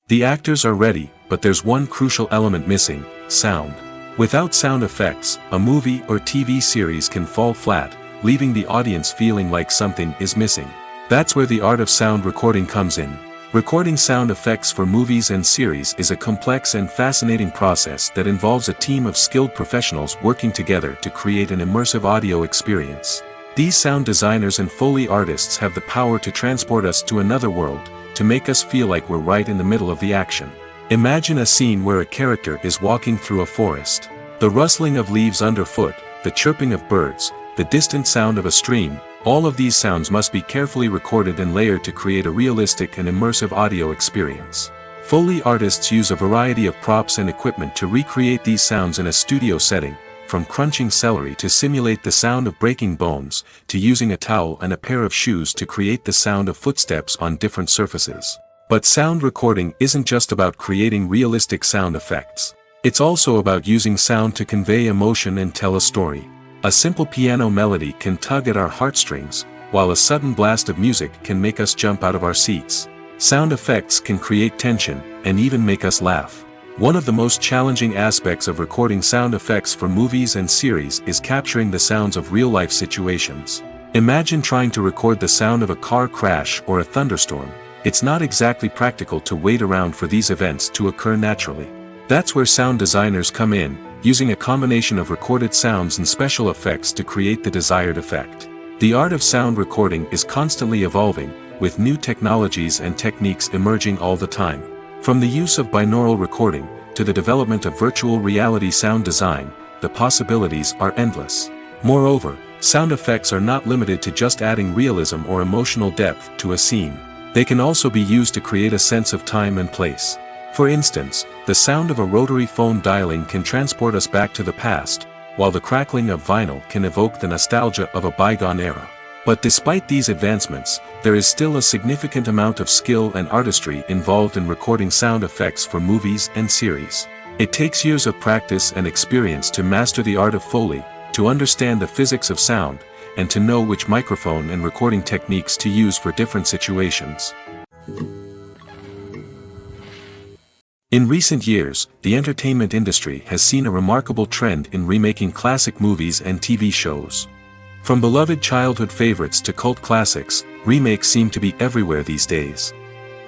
The actors are ready, but there's one crucial element missing: sound. Without sound effects, a movie or TV series can fall flat, leaving the audience feeling like something is missing. That's where the art of sound recording comes in. Recording sound effects for movies and series is a complex and fascinating process that involves a team of skilled professionals working together to create an immersive audio experience. These sound designers and Foley artists have the power to transport us to another world, to make us feel like we're right in the middle of the action. Imagine a scene where a character is walking through a forest. The rustling of leaves underfoot, the chirping of birds, the distant sound of a stream, all of these sounds must be carefully recorded and layered to create a realistic and immersive audio experience. Foley artists use a variety of props and equipment to recreate these sounds in a studio setting, from crunching celery to simulate the sound of breaking bones, to using a towel and a pair of shoes to create the sound of footsteps on different surfaces. But sound recording isn't just about creating realistic sound effects. It's also about using sound to convey emotion and tell a story. A simple piano melody can tug at our heartstrings, while a sudden blast of music can make us jump out of our seats. Sound effects can create tension, and even make us laugh. One of the most challenging aspects of recording sound effects for movies and series is capturing the sounds of real-life situations. Imagine trying to record the sound of a car crash or a thunderstorm. It's not exactly practical to wait around for these events to occur naturally. That's where sound designers come in, using a combination of recorded sounds and special effects to create the desired effect. The art of sound recording is constantly evolving, with new technologies and techniques emerging all the time. From the use of binaural recording, to the development of virtual reality sound design, the possibilities are endless. Moreover, sound effects are not limited to just adding realism or emotional depth to a scene. They can also be used to create a sense of time and place. For instance, the sound of a rotary phone dialing can transport us back to the past, while the crackling of vinyl can evoke the nostalgia of a bygone era. But despite these advancements, there is still a significant amount of skill and artistry involved in recording sound effects for movies and series. It takes years of practice and experience to master the art of Foley, to understand the physics of sound, and to know which microphone and recording techniques to use for different situations. In recent years, the entertainment industry has seen a remarkable trend in remaking classic movies and TV shows. From beloved childhood favorites to cult classics, remakes seem to be everywhere these days.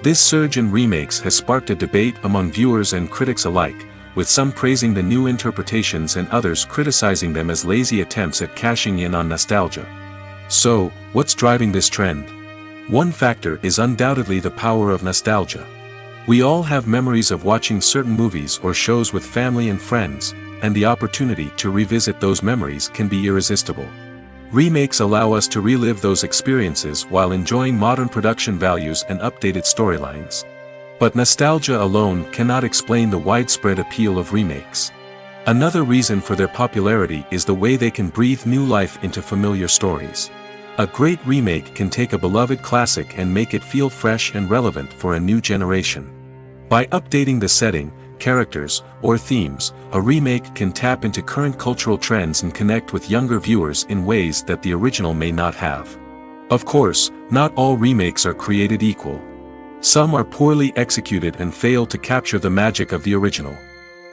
This surge in remakes has sparked a debate among viewers and critics alike, with some praising the new interpretations and others criticizing them as lazy attempts at cashing in on nostalgia. So, what's driving this trend? One factor is undoubtedly the power of nostalgia. We all have memories of watching certain movies or shows with family and friends, and the opportunity to revisit those memories can be irresistible. Remakes allow us to relive those experiences while enjoying modern production values and updated storylines. But nostalgia alone cannot explain the widespread appeal of remakes. Another reason for their popularity is the way they can breathe new life into familiar stories. A great remake can take a beloved classic and make it feel fresh and relevant for a new generation. By updating the setting, characters, or themes, a remake can tap into current cultural trends and connect with younger viewers in ways that the original may not have. Of course, not all remakes are created equal. Some are poorly executed and fail to capture the magic of the original.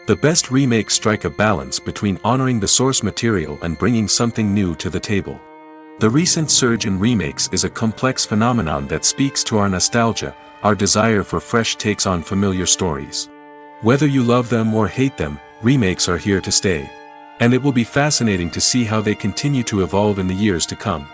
The best remakes strike a balance between honoring the source material and bringing something new to the table. The recent surge in remakes is a complex phenomenon that speaks to our nostalgia, our desire for fresh takes on familiar stories. Whether you love them or hate them, remakes are here to stay. And it will be fascinating to see how they continue to evolve in the years to come.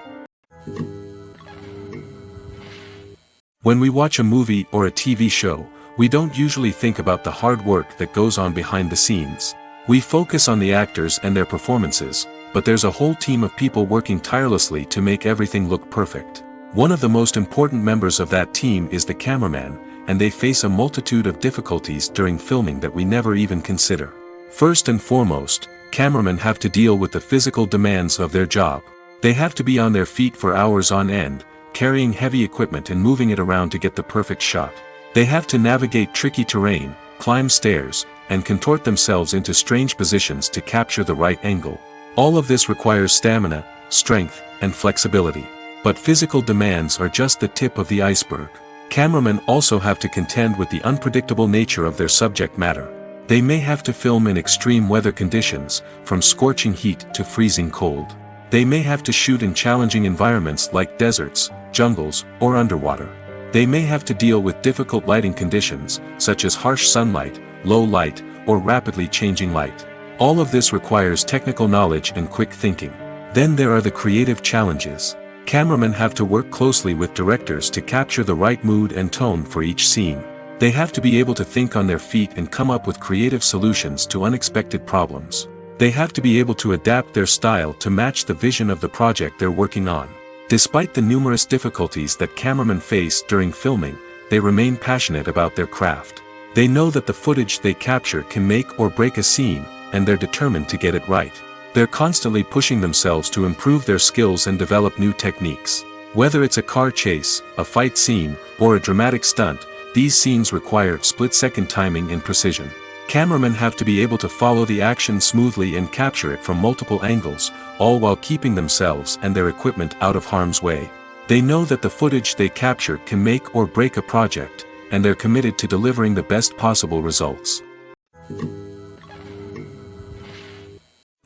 When we watch a movie or a TV show, we don't usually think about the hard work that goes on behind the scenes. We focus on the actors and their performances, but there's a whole team of people working tirelessly to make everything look perfect. One of the most important members of that team is the cameraman, and they face a multitude of difficulties during filming that we never even consider. First and foremost, cameramen have to deal with the physical demands of their job. They have to be on their feet for hours on end, carrying heavy equipment and moving it around to get the perfect shot. They have to navigate tricky terrain, climb stairs, and contort themselves into strange positions to capture the right angle. All of this requires stamina, strength, and flexibility. But physical demands are just the tip of the iceberg. Cameramen also have to contend with the unpredictable nature of their subject matter. They may have to film in extreme weather conditions, from scorching heat to freezing cold. They may have to shoot in challenging environments like deserts, jungles, or underwater. They may have to deal with difficult lighting conditions, such as harsh sunlight, low light, or rapidly changing light. All of this requires technical knowledge and quick thinking. Then there are the creative challenges. Cameramen have to work closely with directors to capture the right mood and tone for each scene. They have to be able to think on their feet and come up with creative solutions to unexpected problems. They have to be able to adapt their style to match the vision of the project they're working on. Despite the numerous difficulties that cameramen face during filming, they remain passionate about their craft. They know that the footage they capture can make or break a scene, and they're determined to get it right. They're constantly pushing themselves to improve their skills and develop new techniques. Whether it's a car chase, a fight scene, or a dramatic stunt, these scenes require split-second timing and precision. Cameramen have to be able to follow the action smoothly and capture it from multiple angles, all while keeping themselves and their equipment out of harm's way. They know that the footage they capture can make or break a project, and they're committed to delivering the best possible results.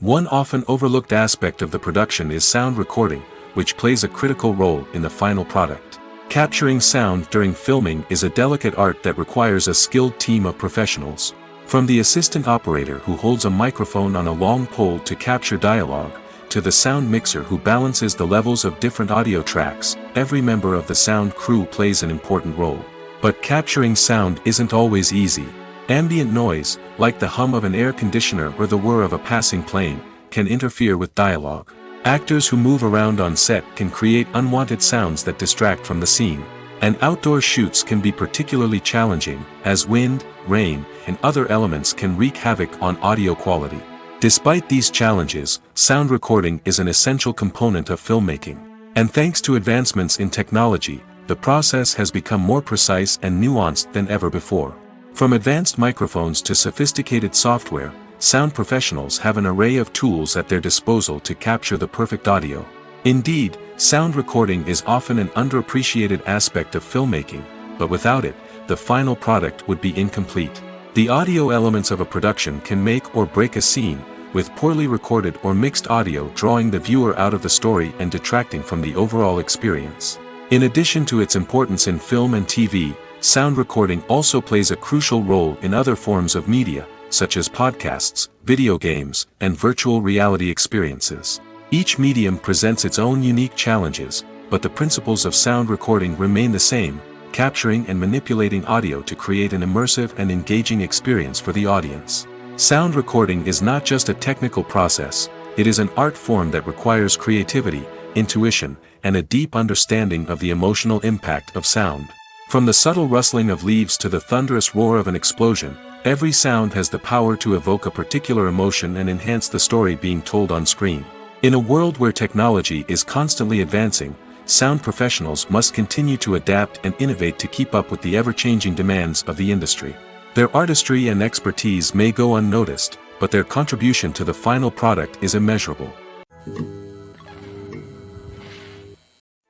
One often overlooked aspect of the production is sound recording, which plays a critical role in the final product. Capturing sound during filming is a delicate art that requires a skilled team of professionals. From the assistant operator who holds a microphone on a long pole to capture dialogue, to the sound mixer who balances the levels of different audio tracks, every member of the sound crew plays an important role. But capturing sound isn't always easy. Ambient noise, like the hum of an air conditioner or the whir of a passing plane, can interfere with dialogue. Actors who move around on set can create unwanted sounds that distract from the scene. And outdoor shoots can be particularly challenging, as wind, rain, and other elements can wreak havoc on audio quality. Despite these challenges, sound recording is an essential component of filmmaking. And thanks to advancements in technology, the process has become more precise and nuanced than ever before. From advanced microphones to sophisticated software, sound professionals have an array of tools at their disposal to capture the perfect audio. Indeed, sound recording is often an underappreciated aspect of filmmaking, but without it, the final product would be incomplete. The audio elements of a production can make or break a scene, with poorly recorded or mixed audio drawing the viewer out of the story and detracting from the overall experience. In addition to its importance in film and TV, sound recording also plays a crucial role in other forms of media, such as podcasts, video games, and virtual reality experiences. Each medium presents its own unique challenges, but the principles of sound recording remain the same, capturing and manipulating audio to create an immersive and engaging experience for the audience. Sound recording is not just a technical process, it is an art form that requires creativity, intuition, and a deep understanding of the emotional impact of sound. From the subtle rustling of leaves to the thunderous roar of an explosion, every sound has the power to evoke a particular emotion and enhance the story being told on screen. In a world where technology is constantly advancing, sound professionals must continue to adapt and innovate to keep up with the ever-changing demands of the industry. Their artistry and expertise may go unnoticed, but their contribution to the final product is immeasurable.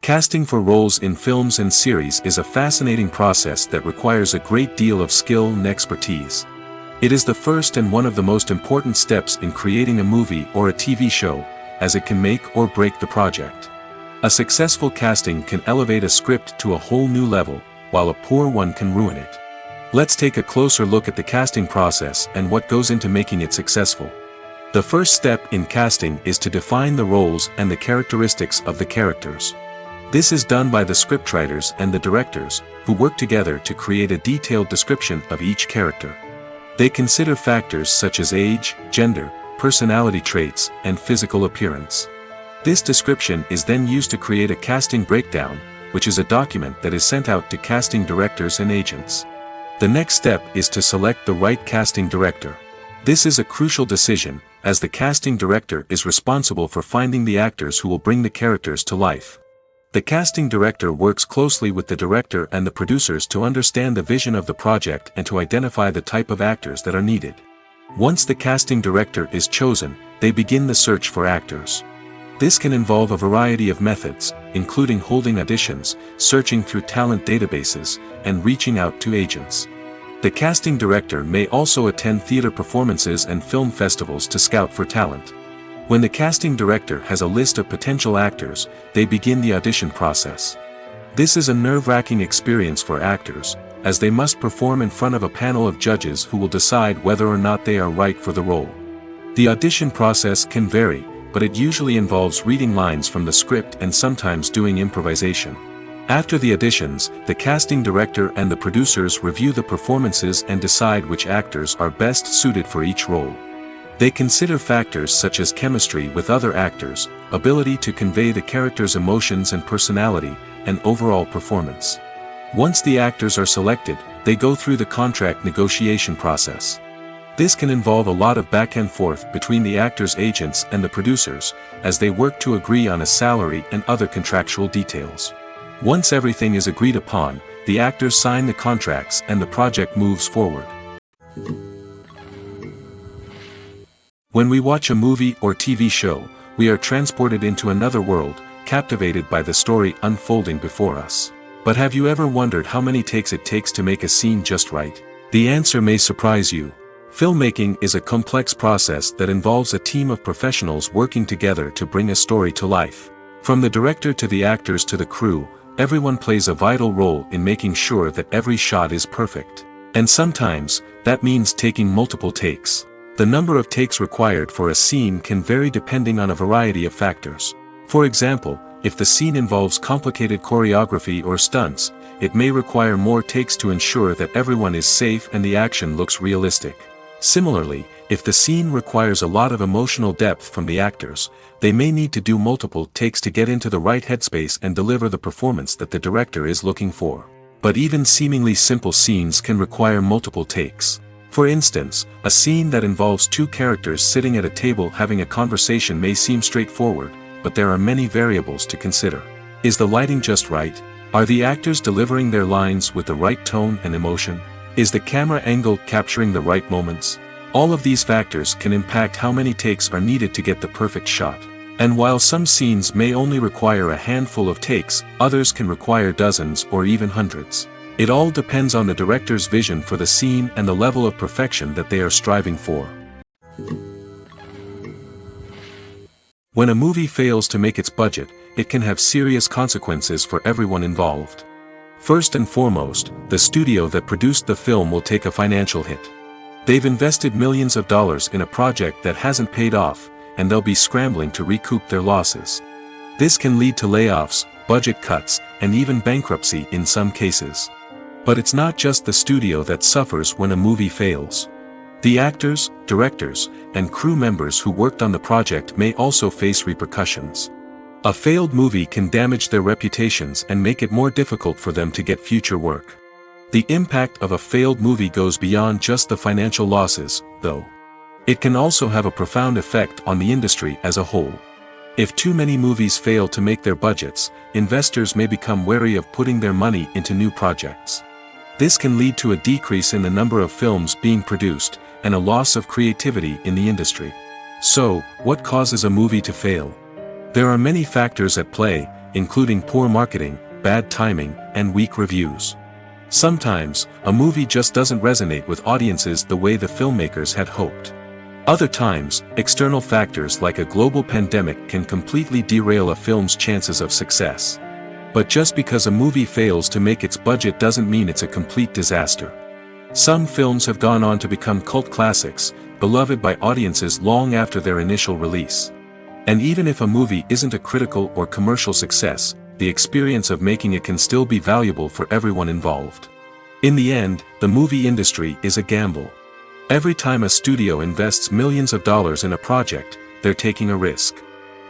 Casting for roles in films and series is a fascinating process that requires a great deal of skill and expertise. It is the first and one of the most important steps in creating a movie or a TV show, as it can make or break the project. A successful casting can elevate a script to a whole new level, while a poor one can ruin it. Let's take a closer look at the casting process and what goes into making it successful. The first step in casting is to define the roles and the characteristics of the characters. This is done by the scriptwriters and the directors, who work together to create a detailed description of each character. They consider factors such as age, gender, personality traits, and physical appearance. This description is then used to create a casting breakdown, which is a document that is sent out to casting directors and agents. The next step is to select the right casting director. This is a crucial decision, as the casting director is responsible for finding the actors who will bring the characters to life. The casting director works closely with the director and the producers to understand the vision of the project and to identify the type of actors that are needed. Once the casting director is chosen, they begin the search for actors. This can involve a variety of methods, including holding auditions, searching through talent databases, and reaching out to agents. The casting director may also attend theater performances and film festivals to scout for talent. When the casting director has a list of potential actors, they begin the audition process. This is a nerve-wracking experience for actors, as they must perform in front of a panel of judges who will decide whether or not they are right for the role. The audition process can vary, but it usually involves reading lines from the script and sometimes doing improvisation. After the auditions, the casting director and the producers review the performances and decide which actors are best suited for each role. They consider factors such as chemistry with other actors, ability to convey the character's emotions and personality, and overall performance. Once the actors are selected, they go through the contract negotiation process. This can involve a lot of back and forth between the actors' agents and the producers, as they work to agree on a salary and other contractual details. Once everything is agreed upon, the actors sign the contracts and the project moves forward. When we watch a movie or TV show, we are transported into another world, captivated by the story unfolding before us. But have you ever wondered how many takes it takes to make a scene just right? The answer may surprise you. Filmmaking is a complex process that involves a team of professionals working together to bring a story to life. From the director to the actors to the crew, everyone plays a vital role in making sure that every shot is perfect. And sometimes, that means taking multiple takes. The number of takes required for a scene can vary depending on a variety of factors. For example, if the scene involves complicated choreography or stunts, it may require more takes to ensure that everyone is safe and the action looks realistic. Similarly, if the scene requires a lot of emotional depth from the actors, they may need to do multiple takes to get into the right headspace and deliver the performance that the director is looking for. But even seemingly simple scenes can require multiple takes. For instance, a scene that involves two characters sitting at a table having a conversation may seem straightforward, but there are many variables to consider. Is the lighting just right? Are the actors delivering their lines with the right tone and emotion? Is the camera angle capturing the right moments? All of these factors can impact how many takes are needed to get the perfect shot. And while some scenes may only require a handful of takes, others can require dozens or even hundreds. It all depends on the director's vision for the scene and the level of perfection that they are striving for. When a movie fails to make its budget, it can have serious consequences for everyone involved. First and foremost, the studio that produced the film will take a financial hit. They've invested millions of dollars in a project that hasn't paid off, and they'll be scrambling to recoup their losses. This can lead to layoffs, budget cuts, and even bankruptcy in some cases. But it's not just the studio that suffers when a movie fails. The actors, directors, and crew members who worked on the project may also face repercussions. A failed movie can damage their reputations and make it more difficult for them to get future work. The impact of a failed movie goes beyond just the financial losses, though. It can also have a profound effect on the industry as a whole. If too many movies fail to make their budgets, investors may become wary of putting their money into new projects. This can lead to a decrease in the number of films being produced, and a loss of creativity in the industry. So, what causes a movie to fail? There are many factors at play, including poor marketing, bad timing, and weak reviews. Sometimes, a movie just doesn't resonate with audiences the way the filmmakers had hoped. Other times, external factors like a global pandemic can completely derail a film's chances of success. But just because a movie fails to make its budget doesn't mean it's a complete disaster. Some films have gone on to become cult classics, beloved by audiences long after their initial release. And even if a movie isn't a critical or commercial success, the experience of making it can still be valuable for everyone involved. In the end, the movie industry is a gamble. Every time a studio invests millions of dollars in a project, they're taking a risk.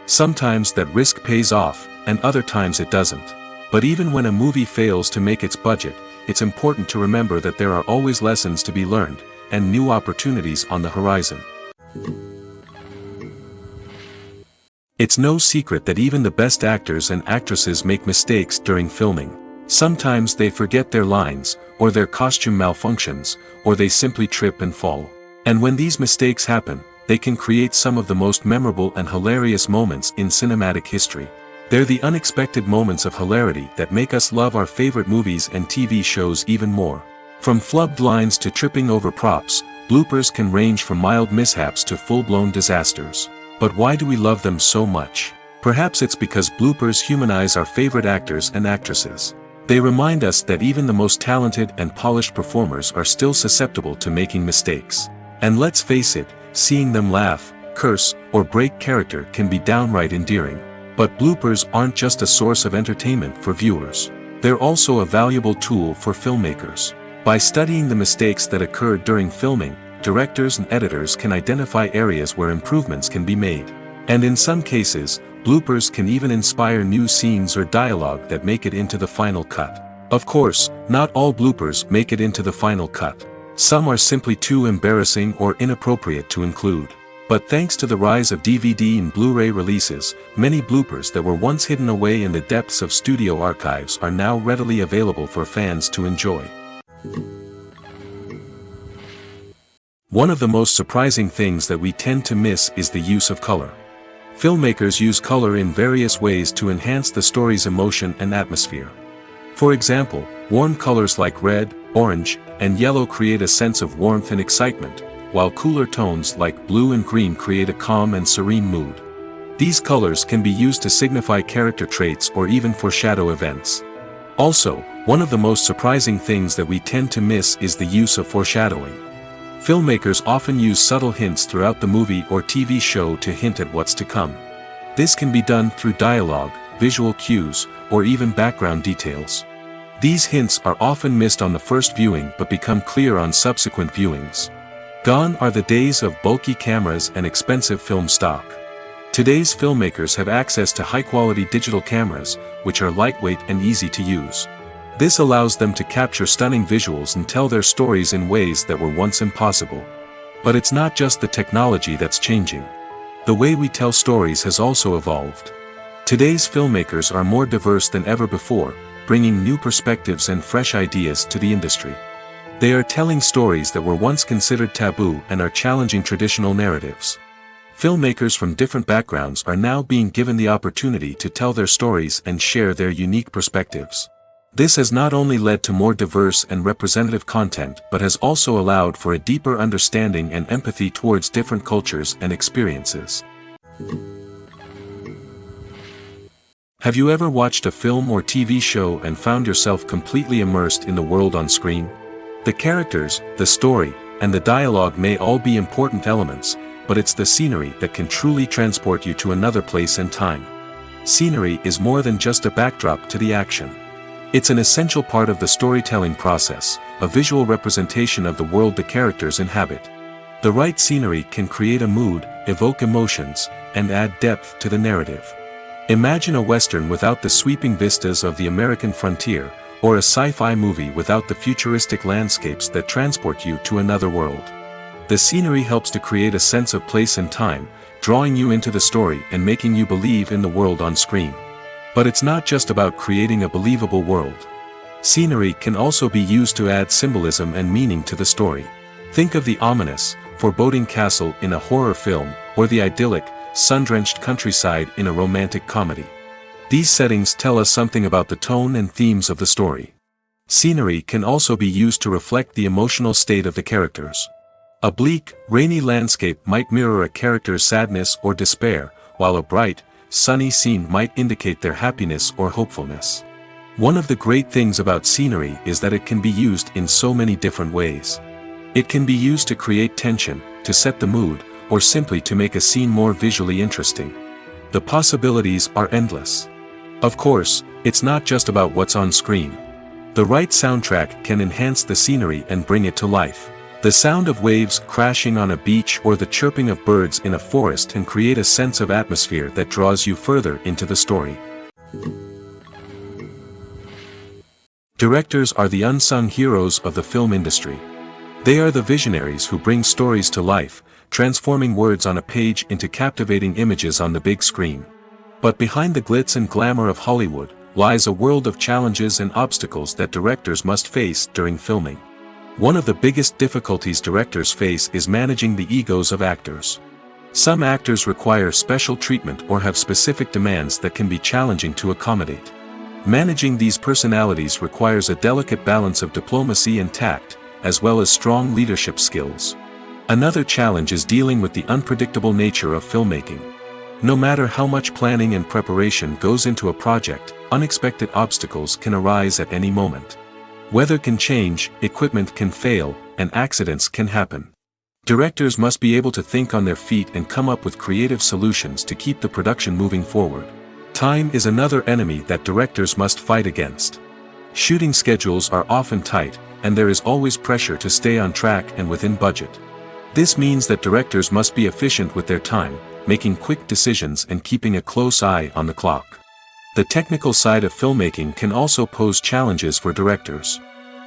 Sometimes that risk pays off, and other times it doesn't. But even when a movie fails to make its budget, it's important to remember that there are always lessons to be learned, and new opportunities on the horizon. It's no secret that even the best actors and actresses make mistakes during filming. Sometimes they forget their lines, or their costume malfunctions, or they simply trip and fall. And when these mistakes happen, they can create some of the most memorable and hilarious moments in cinematic history. They're the unexpected moments of hilarity that make us love our favorite movies and TV shows even more. From flubbed lines to tripping over props, bloopers can range from mild mishaps to full-blown disasters. But why do we love them so much? Perhaps it's because bloopers humanize our favorite actors and actresses. They remind us that even the most talented and polished performers are still susceptible to making mistakes. And let's face it, seeing them laugh, curse, or break character can be downright endearing. But bloopers aren't just a source of entertainment for viewers. They're also a valuable tool for filmmakers. By studying the mistakes that occurred during filming, directors and editors can identify areas where improvements can be made. And in some cases, bloopers can even inspire new scenes or dialogue that make it into the final cut. Of course, not all bloopers make it into the final cut. Some are simply too embarrassing or inappropriate to include. But thanks to the rise of DVD and Blu-ray releases, many bloopers that were once hidden away in the depths of studio archives are now readily available for fans to enjoy. One of the most surprising things that we tend to miss is the use of color. Filmmakers use color in various ways to enhance the story's emotion and atmosphere. For example, warm colors like red, orange, and yellow create a sense of warmth and excitement, while cooler tones like blue and green create a calm and serene mood. These colors can be used to signify character traits or even foreshadow events. Also, one of the most surprising things that we tend to miss is the use of foreshadowing. Filmmakers often use subtle hints throughout the movie or TV show to hint at what's to come. This can be done through dialogue, visual cues, or even background details. These hints are often missed on the first viewing but become clear on subsequent viewings. Gone are the days of bulky cameras and expensive film stock. Today's filmmakers have access to high-quality digital cameras, which are lightweight and easy to use. This allows them to capture stunning visuals and tell their stories in ways that were once impossible. But it's not just the technology that's changing. The way we tell stories has also evolved. Today's filmmakers are more diverse than ever before, bringing new perspectives and fresh ideas to the industry. They are telling stories that were once considered taboo and are challenging traditional narratives. Filmmakers from different backgrounds are now being given the opportunity to tell their stories and share their unique perspectives. This has not only led to more diverse and representative content but has also allowed for a deeper understanding and empathy towards different cultures and experiences. Have you ever watched a film or TV show and found yourself completely immersed in the world on screen? The characters, the story, and the dialogue may all be important elements, but it's the scenery that can truly transport you to another place and time. Scenery is more than just a backdrop to the action. It's an essential part of the storytelling process, a visual representation of the world the characters inhabit. The right scenery can create a mood, evoke emotions, and add depth to the narrative. Imagine a Western without the sweeping vistas of the American frontier, or a sci-fi movie without the futuristic landscapes that transport you to another world. The scenery helps to create a sense of place and time, drawing you into the story and making you believe in the world on screen. But it's not just about creating a believable world. Scenery can also be used to add symbolism and meaning to the story. Think of the ominous, foreboding castle in a horror film, or the idyllic, sun-drenched countryside in a romantic comedy. These settings tell us something about the tone and themes of the story. Scenery can also be used to reflect the emotional state of the characters. A bleak, rainy landscape might mirror a character's sadness or despair, while a bright, sunny scene might indicate their happiness or hopefulness. One of the great things about scenery is that it can be used in so many different ways. It can be used to create tension, to set the mood, or simply to make a scene more visually interesting. The possibilities are endless. Of course, it's not just about what's on screen. The right soundtrack can enhance the scenery and bring it to life. The sound of waves crashing on a beach or the chirping of birds in a forest can create a sense of atmosphere that draws you further into the story. Directors are the unsung heroes of the film industry. They are the visionaries who bring stories to life, transforming words on a page into captivating images on the big screen. But behind the glitz and glamour of Hollywood lies a world of challenges and obstacles that directors must face during filming. One of the biggest difficulties directors face is managing the egos of actors. Some actors require special treatment or have specific demands that can be challenging to accommodate. Managing these personalities requires a delicate balance of diplomacy and tact, as well as strong leadership skills. Another challenge is dealing with the unpredictable nature of filmmaking. No matter how much planning and preparation goes into a project, unexpected obstacles can arise at any moment. Weather can change, equipment can fail, and accidents can happen. Directors must be able to think on their feet and come up with creative solutions to keep the production moving forward. Time is another enemy that directors must fight against. Shooting schedules are often tight, and there is always pressure to stay on track and within budget. This means that directors must be efficient with their time, making quick decisions and keeping a close eye on the clock. The technical side of filmmaking can also pose challenges for directors.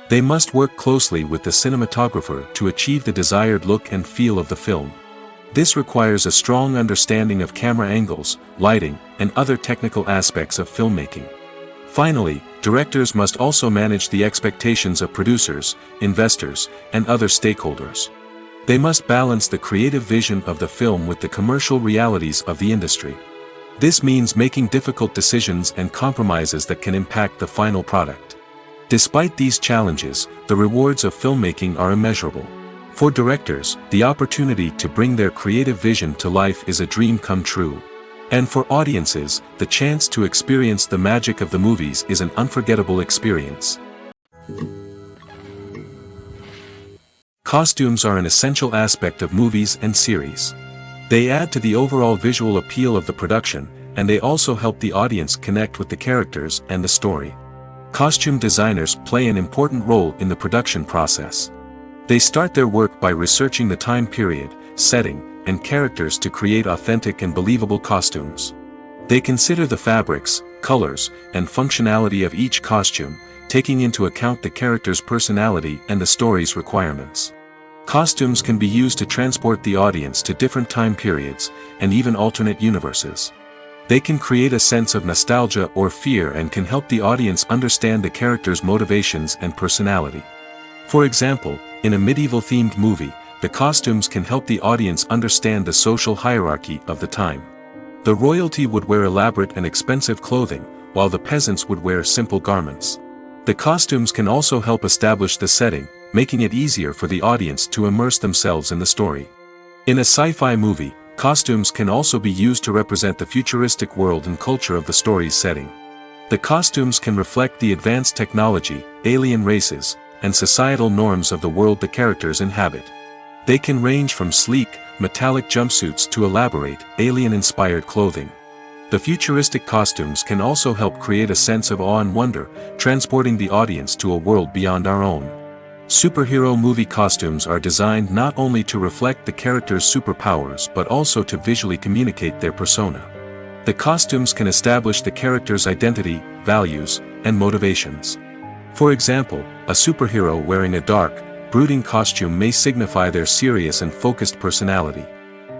They must work closely with the cinematographer to achieve the desired look and feel of the film. This requires a strong understanding of camera angles, lighting, and other technical aspects of filmmaking. Finally, directors must also manage the expectations of producers, investors, and other stakeholders. They must balance the creative vision of the film with the commercial realities of the industry. This means making difficult decisions and compromises that can impact the final product. Despite these challenges, the rewards of filmmaking are immeasurable. For directors, the opportunity to bring their creative vision to life is a dream come true. And for audiences, the chance to experience the magic of the movies is an unforgettable experience. Costumes are an essential aspect of movies and series. They add to the overall visual appeal of the production, and they also help the audience connect with the characters and the story. Costume designers play an important role in the production process. They start their work by researching the time period, setting, and characters to create authentic and believable costumes. They consider the fabrics, colors, and functionality of each costume, taking into account the character's personality and the story's requirements. Costumes can be used to transport the audience to different time periods, and even alternate universes. They can create a sense of nostalgia or fear and can help the audience understand the character's motivations and personality. For example, in a medieval-themed movie, the costumes can help the audience understand the social hierarchy of the time. The royalty would wear elaborate and expensive clothing, while the peasants would wear simple garments. The costumes can also help establish the setting, making it easier for the audience to immerse themselves in the story. In a sci-fi movie, costumes can also be used to represent the futuristic world and culture of the story's setting. The costumes can reflect the advanced technology, alien races, and societal norms of the world the characters inhabit. They can range from sleek, metallic jumpsuits to elaborate, alien-inspired clothing. The futuristic costumes can also help create a sense of awe and wonder, transporting the audience to a world beyond our own. Superhero movie costumes are designed not only to reflect the character's superpowers but also to visually communicate their persona. The costumes can establish the character's identity, values, and motivations. For example, a superhero wearing a dark, brooding costume may signify their serious and focused personality.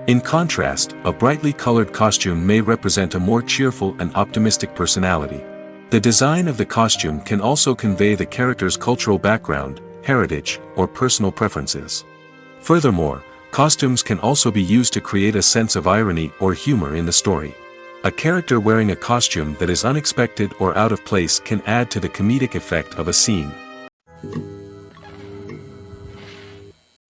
In contrast, a brightly colored costume may represent a more cheerful and optimistic personality. The design of the costume can also convey the character's cultural background, heritage, or personal preferences. Furthermore, costumes can also be used to create a sense of irony or humor in the story. A character wearing a costume that is unexpected or out of place can add to the comedic effect of a scene.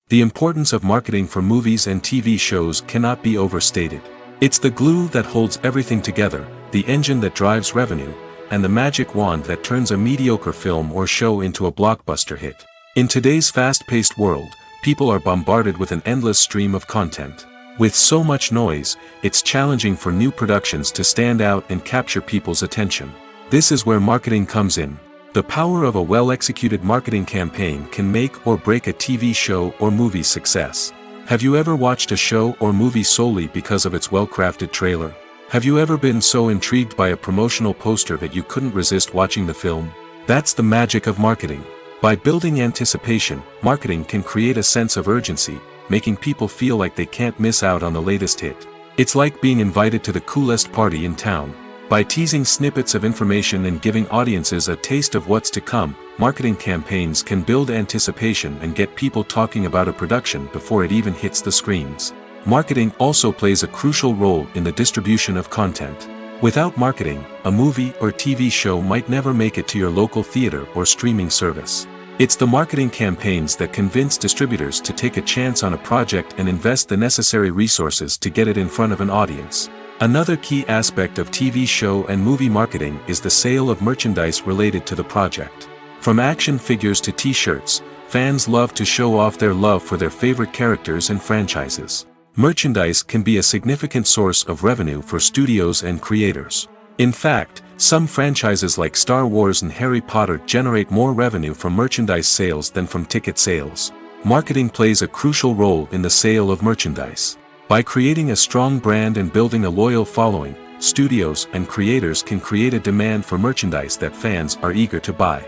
The importance of marketing for movies and TV shows cannot be overstated. It's the glue that holds everything together, the engine that drives revenue, and the magic wand that turns a mediocre film or show into a blockbuster hit. In today's fast-paced world, people are bombarded with an endless stream of content. With so much noise, it's challenging for new productions to stand out and capture people's attention. This is where marketing comes in. The power of a well-executed marketing campaign can make or break a TV show or movie's success. Have you ever watched a show or movie solely because of its well-crafted trailer? Have you ever been so intrigued by a promotional poster that you couldn't resist watching the film? That's the magic of marketing. By building anticipation, marketing can create a sense of urgency, making people feel like they can't miss out on the latest hit. It's like being invited to the coolest party in town. By teasing snippets of information and giving audiences a taste of what's to come, marketing campaigns can build anticipation and get people talking about a production before it even hits the screens. Marketing also plays a crucial role in the distribution of content. Without marketing, a movie or TV show might never make it to your local theater or streaming service. It's the marketing campaigns that convince distributors to take a chance on a project and invest the necessary resources to get it in front of an audience. Another key aspect of TV show and movie marketing is the sale of merchandise related to the project. From action figures to t-shirts, fans love to show off their love for their favorite characters and franchises. Merchandise can be a significant source of revenue for studios and creators. In fact, some franchises like Star Wars and Harry Potter generate more revenue from merchandise sales than from ticket sales. Marketing plays a crucial role in the sale of merchandise. By creating a strong brand and building a loyal following, studios and creators can create a demand for merchandise that fans are eager to buy.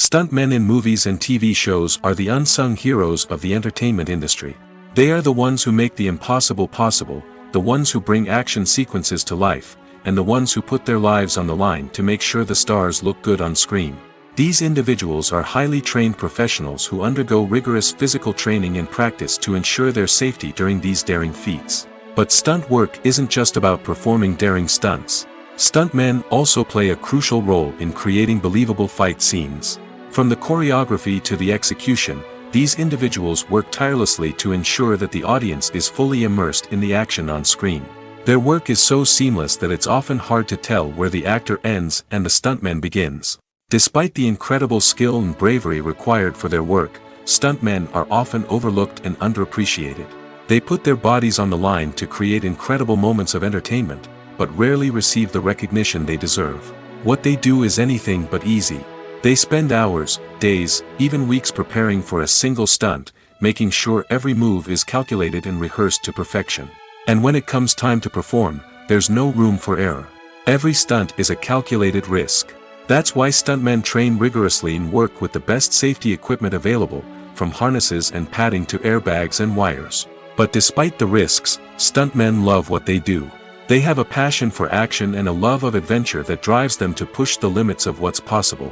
Stuntmen in movies and TV shows are the unsung heroes of the entertainment industry. They are the ones who make the impossible possible, the ones who bring action sequences to life, and the ones who put their lives on the line to make sure the stars look good on screen. These individuals are highly trained professionals who undergo rigorous physical training and practice to ensure their safety during these daring feats. But stunt work isn't just about performing daring stunts. Stuntmen also play a crucial role in creating believable fight scenes. From the choreography to the execution, these individuals work tirelessly to ensure that the audience is fully immersed in the action on screen. Their work is so seamless that it's often hard to tell where the actor ends and the stuntman begins. Despite the incredible skill and bravery required for their work, stuntmen are often overlooked and underappreciated. They put their bodies on the line to create incredible moments of entertainment, but rarely receive the recognition they deserve. What they do is anything but easy. They spend hours, days, even weeks preparing for a single stunt, making sure every move is calculated and rehearsed to perfection. And when it comes time to perform, there's no room for error. Every stunt is a calculated risk. That's why stuntmen train rigorously and work with the best safety equipment available, from harnesses and padding to airbags and wires. But despite the risks, stuntmen love what they do. They have a passion for action and a love of adventure that drives them to push the limits of what's possible.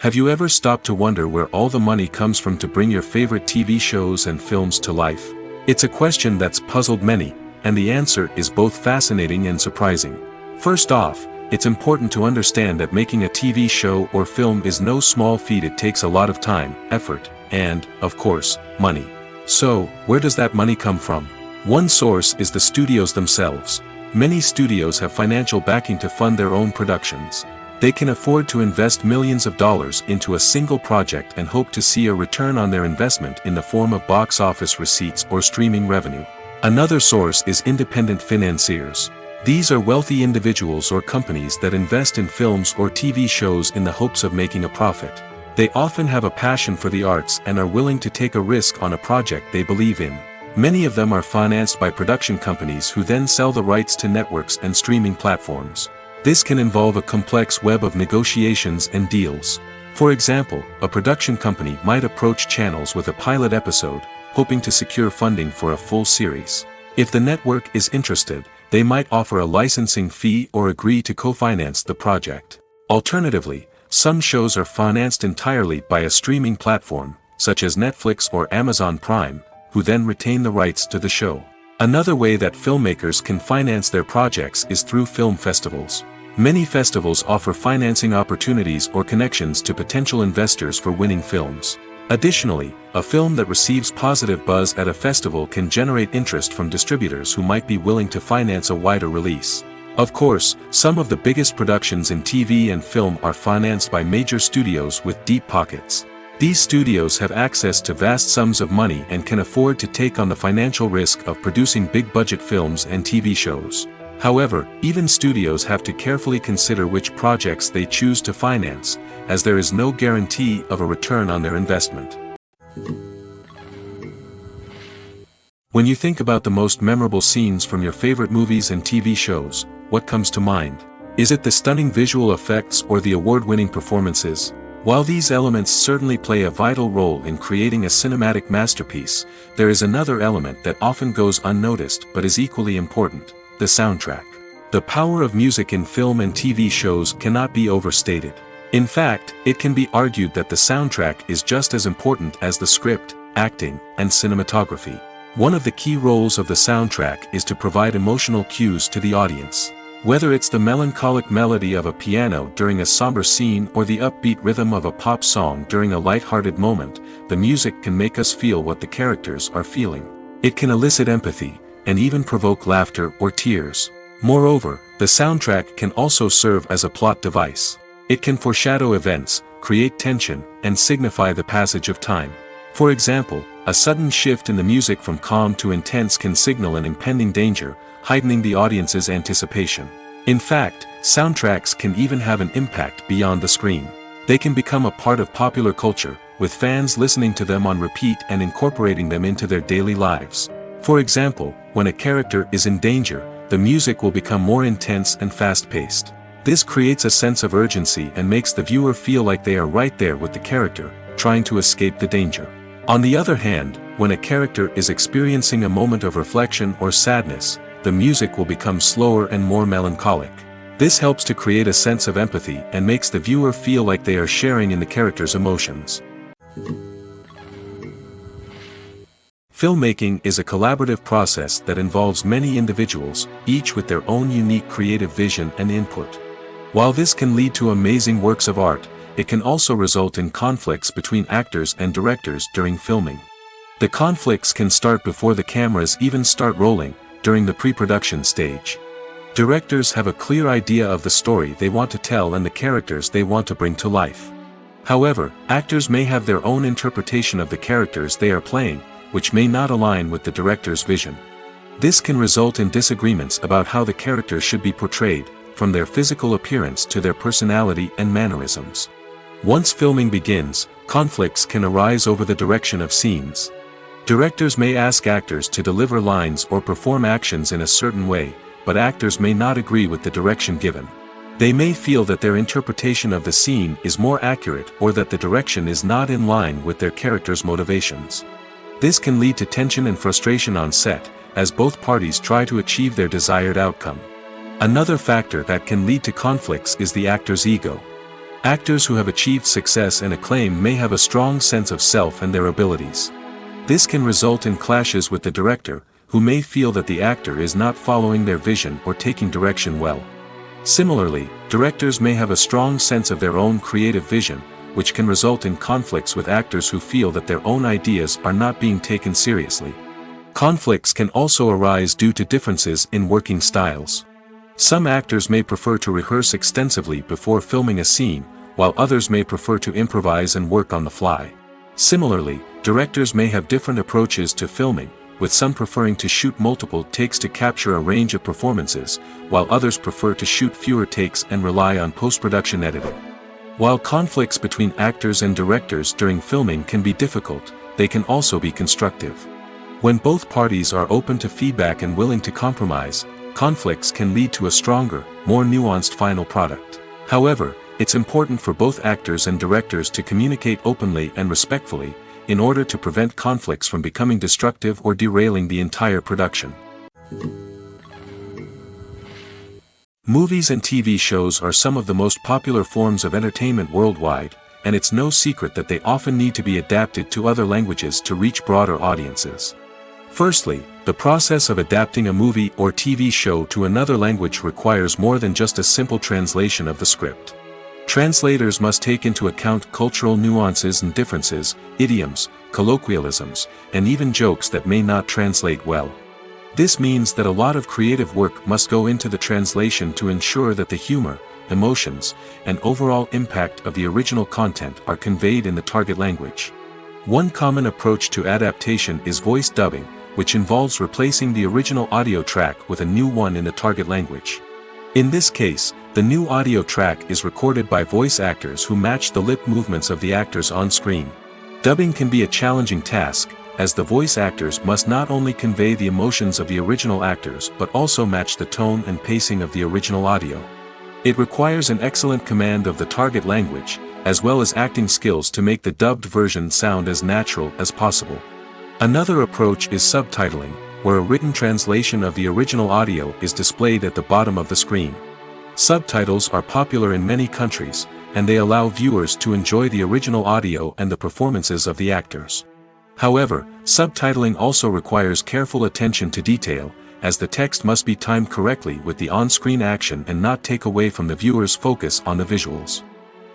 Have you ever stopped to wonder where all the money comes from to bring your favorite TV shows and films to life? It's a question that's puzzled many, and the answer is both fascinating and surprising. First off, it's important to understand that making a TV show or film is no small feat. It takes a lot of time, effort, and, of course, money. So, where does that money come from? One source is the studios themselves. Many studios have financial backing to fund their own productions. They can afford to invest millions of dollars into a single project and hope to see a return on their investment in the form of box office receipts or streaming revenue. Another source is independent financiers. These are wealthy individuals or companies that invest in films or TV shows in the hopes of making a profit. They often have a passion for the arts and are willing to take a risk on a project they believe in. Many of them are financed by production companies who then sell the rights to networks and streaming platforms. This can involve a complex web of negotiations and deals. For example, a production company might approach channels with a pilot episode, hoping to secure funding for a full series. If the network is interested, they might offer a licensing fee or agree to co-finance the project. Alternatively, some shows are financed entirely by a streaming platform, such as Netflix or Amazon Prime, who then retain the rights to the show. Another way that filmmakers can finance their projects is through film festivals. Many festivals offer financing opportunities or connections to potential investors for winning films. Additionally, a film that receives positive buzz at a festival can generate interest from distributors who might be willing to finance a wider release. Of course, some of the biggest productions in TV and film are financed by major studios with deep pockets. These studios have access to vast sums of money and can afford to take on the financial risk of producing big-budget films and TV shows. However, even studios have to carefully consider which projects they choose to finance, as there is no guarantee of a return on their investment. When you think about the most memorable scenes from your favorite movies and TV shows, what comes to mind? Is it the stunning visual effects or the award-winning performances? While these elements certainly play a vital role in creating a cinematic masterpiece, there is another element that often goes unnoticed but is equally important: the soundtrack. The power of music in film and TV shows cannot be overstated. In fact, it can be argued that the soundtrack is just as important as the script, acting, and cinematography. One of the key roles of the soundtrack is to provide emotional cues to the audience. Whether it's the melancholic melody of a piano during a somber scene or the upbeat rhythm of a pop song during a light-hearted moment, the music can make us feel what the characters are feeling. It can elicit empathy, and even provoke laughter or tears. Moreover, the soundtrack can also serve as a plot device. It can foreshadow events, create tension, and signify the passage of time. For example, a sudden shift in the music from calm to intense can signal an impending danger, heightening the audience's anticipation. In fact, soundtracks can even have an impact beyond the screen. They can become a part of popular culture, with fans listening to them on repeat and incorporating them into their daily lives. For example, when a character is in danger, the music will become more intense and fast-paced. This creates a sense of urgency and makes the viewer feel like they are right there with the character, trying to escape the danger. On the other hand, when a character is experiencing a moment of reflection or sadness, the music will become slower and more melancholic. This helps to create a sense of empathy and makes the viewer feel like they are sharing in the character's emotions. Filmmaking is a collaborative process that involves many individuals, each with their own unique creative vision and input. While this can lead to amazing works of art, it can also result in conflicts between actors and directors during filming. The conflicts can start before the cameras even start rolling, during the pre-production stage. Directors have a clear idea of the story they want to tell and the characters they want to bring to life. However, actors may have their own interpretation of the characters they are playing, which may not align with the director's vision. This can result in disagreements about how the characters should be portrayed, from their physical appearance to their personality and mannerisms. Once filming begins, conflicts can arise over the direction of scenes. Directors may ask actors to deliver lines or perform actions in a certain way, but actors may not agree with the direction given. They may feel that their interpretation of the scene is more accurate or that the direction is not in line with their character's motivations. This can lead to tension and frustration on set, as both parties try to achieve their desired outcome. Another factor that can lead to conflicts is the actor's ego. Actors who have achieved success and acclaim may have a strong sense of self and their abilities. This can result in clashes with the director, who may feel that the actor is not following their vision or taking direction well. Similarly, directors may have a strong sense of their own creative vision, which can result in conflicts with actors who feel that their own ideas are not being taken seriously. Conflicts can also arise due to differences in working styles. Some actors may prefer to rehearse extensively before filming a scene, while others may prefer to improvise and work on the fly. Similarly, directors may have different approaches to filming, with some preferring to shoot multiple takes to capture a range of performances, while others prefer to shoot fewer takes and rely on post-production editing. While conflicts between actors and directors during filming can be difficult, they can also be constructive. When both parties are open to feedback and willing to compromise, conflicts can lead to a stronger, more nuanced final product. However, it's important for both actors and directors to communicate openly and respectfully, in order to prevent conflicts from becoming destructive or derailing the entire production. Movies and TV shows are some of the most popular forms of entertainment worldwide, and it's no secret that they often need to be adapted to other languages to reach broader audiences. Firstly, the process of adapting a movie or TV show to another language requires more than just a simple translation of the script. Translators must take into account cultural nuances and differences, idioms, colloquialisms, and even jokes that may not translate well. This means that a lot of creative work must go into the translation to ensure that the humor, emotions, and overall impact of the original content are conveyed in the target language. One common approach to adaptation is voice dubbing, which involves replacing the original audio track with a new one in the target language. In this case, the new audio track is recorded by voice actors who match the lip movements of the actors on screen. Dubbing can be a challenging task, as the voice actors must not only convey the emotions of the original actors but also match the tone and pacing of the original audio. It requires an excellent command of the target language, as well as acting skills to make the dubbed version sound as natural as possible. Another approach is subtitling, where a written translation of the original audio is displayed at the bottom of the screen. Subtitles are popular in many countries, and they allow viewers to enjoy the original audio and the performances of the actors. However, subtitling also requires careful attention to detail, as the text must be timed correctly with the on-screen action and not take away from the viewer's focus on the visuals.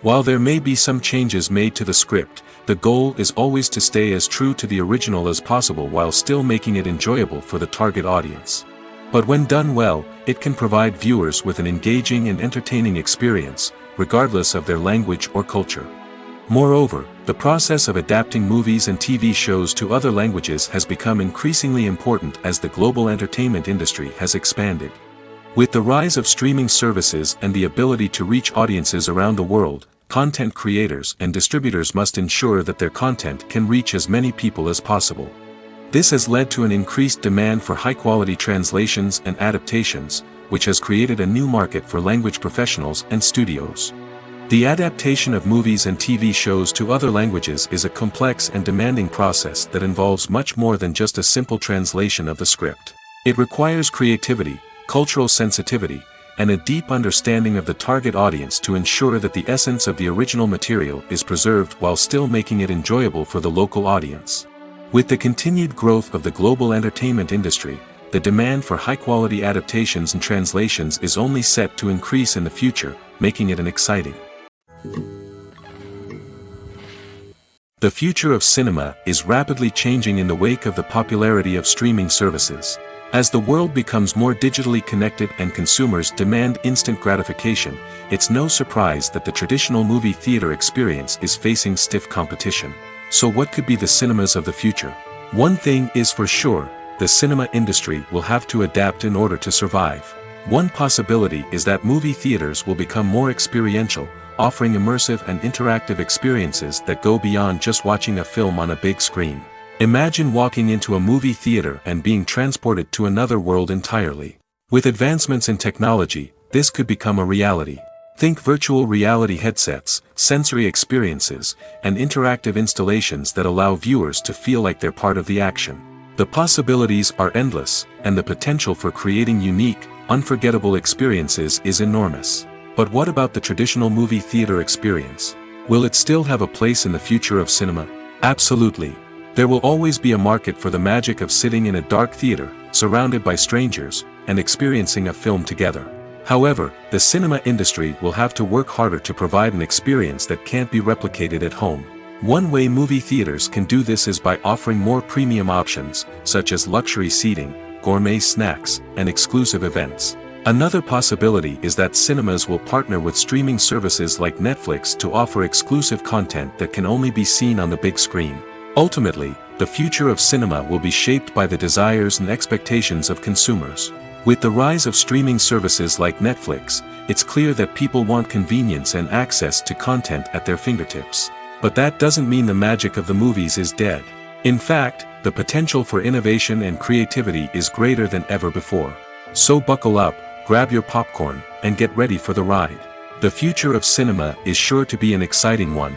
While there may be some changes made to the script, the goal is always to stay as true to the original as possible while still making it enjoyable for the target audience. But when done well, it can provide viewers with an engaging and entertaining experience, regardless of their language or culture. Moreover, the process of adapting movies and TV shows to other languages has become increasingly important as the global entertainment industry has expanded. With the rise of streaming services and the ability to reach audiences around the world, content creators and distributors must ensure that their content can reach as many people as possible. This has led to an increased demand for high-quality translations and adaptations, which has created a new market for language professionals and studios. The adaptation of movies and TV shows to other languages is a complex and demanding process that involves much more than just a simple translation of the script. It requires creativity, cultural sensitivity, and a deep understanding of the target audience to ensure that the essence of the original material is preserved while still making it enjoyable for the local audience. With the continued growth of the global entertainment industry, the demand for high-quality adaptations and translations is only set to increase in the future, making it an exciting. The future of cinema is rapidly changing in the wake of the popularity of streaming services. As the world becomes more digitally connected and consumers demand instant gratification, it's no surprise that the traditional movie theater experience is facing stiff competition. So what could be the cinemas of the future? One thing is for sure, the cinema industry will have to adapt in order to survive. One possibility is that movie theaters will become more experiential, offering immersive and interactive experiences that go beyond just watching a film on a big screen. Imagine walking into a movie theater and being transported to another world entirely. With advancements in technology, this could become a reality. Think virtual reality headsets, sensory experiences, and interactive installations that allow viewers to feel like they're part of the action. The possibilities are endless, and the potential for creating unique, unforgettable experiences is enormous. But what about the traditional movie theater experience? Will it still have a place in the future of cinema? Absolutely. There will always be a market for the magic of sitting in a dark theater, surrounded by strangers, and experiencing a film together. However, the cinema industry will have to work harder to provide an experience that can't be replicated at home. One way movie theaters can do this is by offering more premium options, such as luxury seating, gourmet snacks, and exclusive events. Another possibility is that cinemas will partner with streaming services like Netflix to offer exclusive content that can only be seen on the big screen. Ultimately, the future of cinema will be shaped by the desires and expectations of consumers. With the rise of streaming services like Netflix, it's clear that people want convenience and access to content at their fingertips. But that doesn't mean the magic of the movies is dead. In fact, the potential for innovation and creativity is greater than ever before. So buckle up, grab your popcorn, and get ready for the ride. The future of cinema is sure to be an exciting one.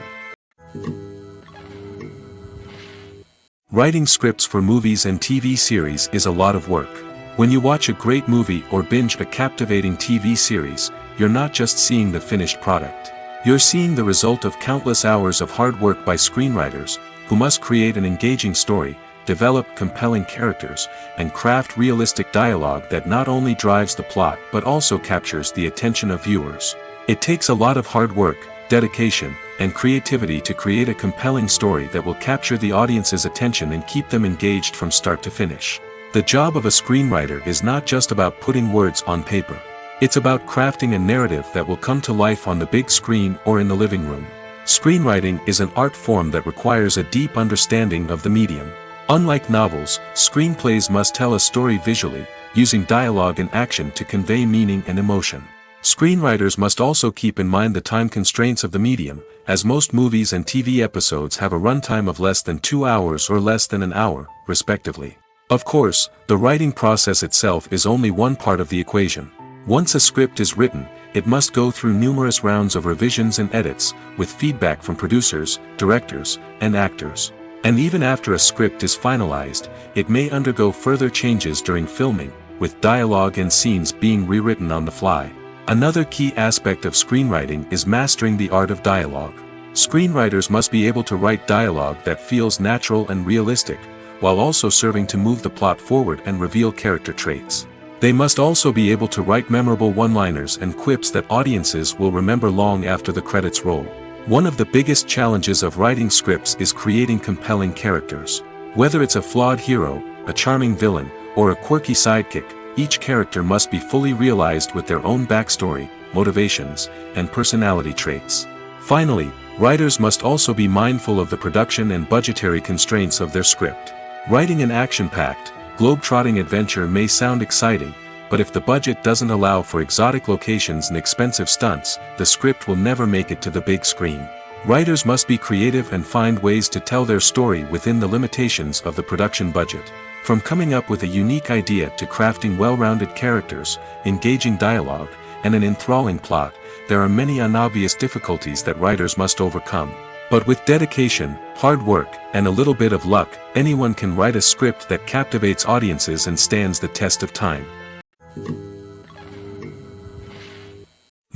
Writing scripts for movies and TV series is a lot of work. When you watch a great movie or binge a captivating TV series, you're not just seeing the finished product. You're seeing the result of countless hours of hard work by screenwriters, who must create an engaging story, develop compelling characters, and craft realistic dialogue that not only drives the plot but also captures the attention of viewers. It takes a lot of hard work, dedication, and creativity to create a compelling story that will capture the audience's attention and keep them engaged from start to finish. The job of a screenwriter is not just about putting words on paper. It's about crafting a narrative that will come to life on the big screen or in the living room. Screenwriting is an art form that requires a deep understanding of the medium. Unlike novels, screenplays must tell a story visually, using dialogue and action to convey meaning and emotion. Screenwriters must also keep in mind the time constraints of the medium, as most movies and TV episodes have a runtime of less than 2 hours or less than an hour, respectively. Of course, the writing process itself is only one part of the equation. Once a script is written, it must go through numerous rounds of revisions and edits, with feedback from producers, directors, and actors. And even after a script is finalized, it may undergo further changes during filming, with dialogue and scenes being rewritten on the fly. Another key aspect of screenwriting is mastering the art of dialogue. Screenwriters must be able to write dialogue that feels natural and realistic, while also serving to move the plot forward and reveal character traits. They must also be able to write memorable one-liners and quips that audiences will remember long after the credits roll. One of the biggest challenges of writing scripts is creating compelling characters. Whether it's a flawed hero, a charming villain, or a quirky sidekick, each character must be fully realized with their own backstory, motivations, and personality traits. Finally, writers must also be mindful of the production and budgetary constraints of their script. Writing an action-packed, globe-trotting adventure may sound exciting, but if the budget doesn't allow for exotic locations and expensive stunts, the script will never make it to the big screen. Writers must be creative and find ways to tell their story within the limitations of the production budget. From coming up with a unique idea to crafting well-rounded characters, engaging dialogue, and an enthralling plot, there are many unobvious difficulties that writers must overcome. But with dedication, hard work, and a little bit of luck, anyone can write a script that captivates audiences and stands the test of time.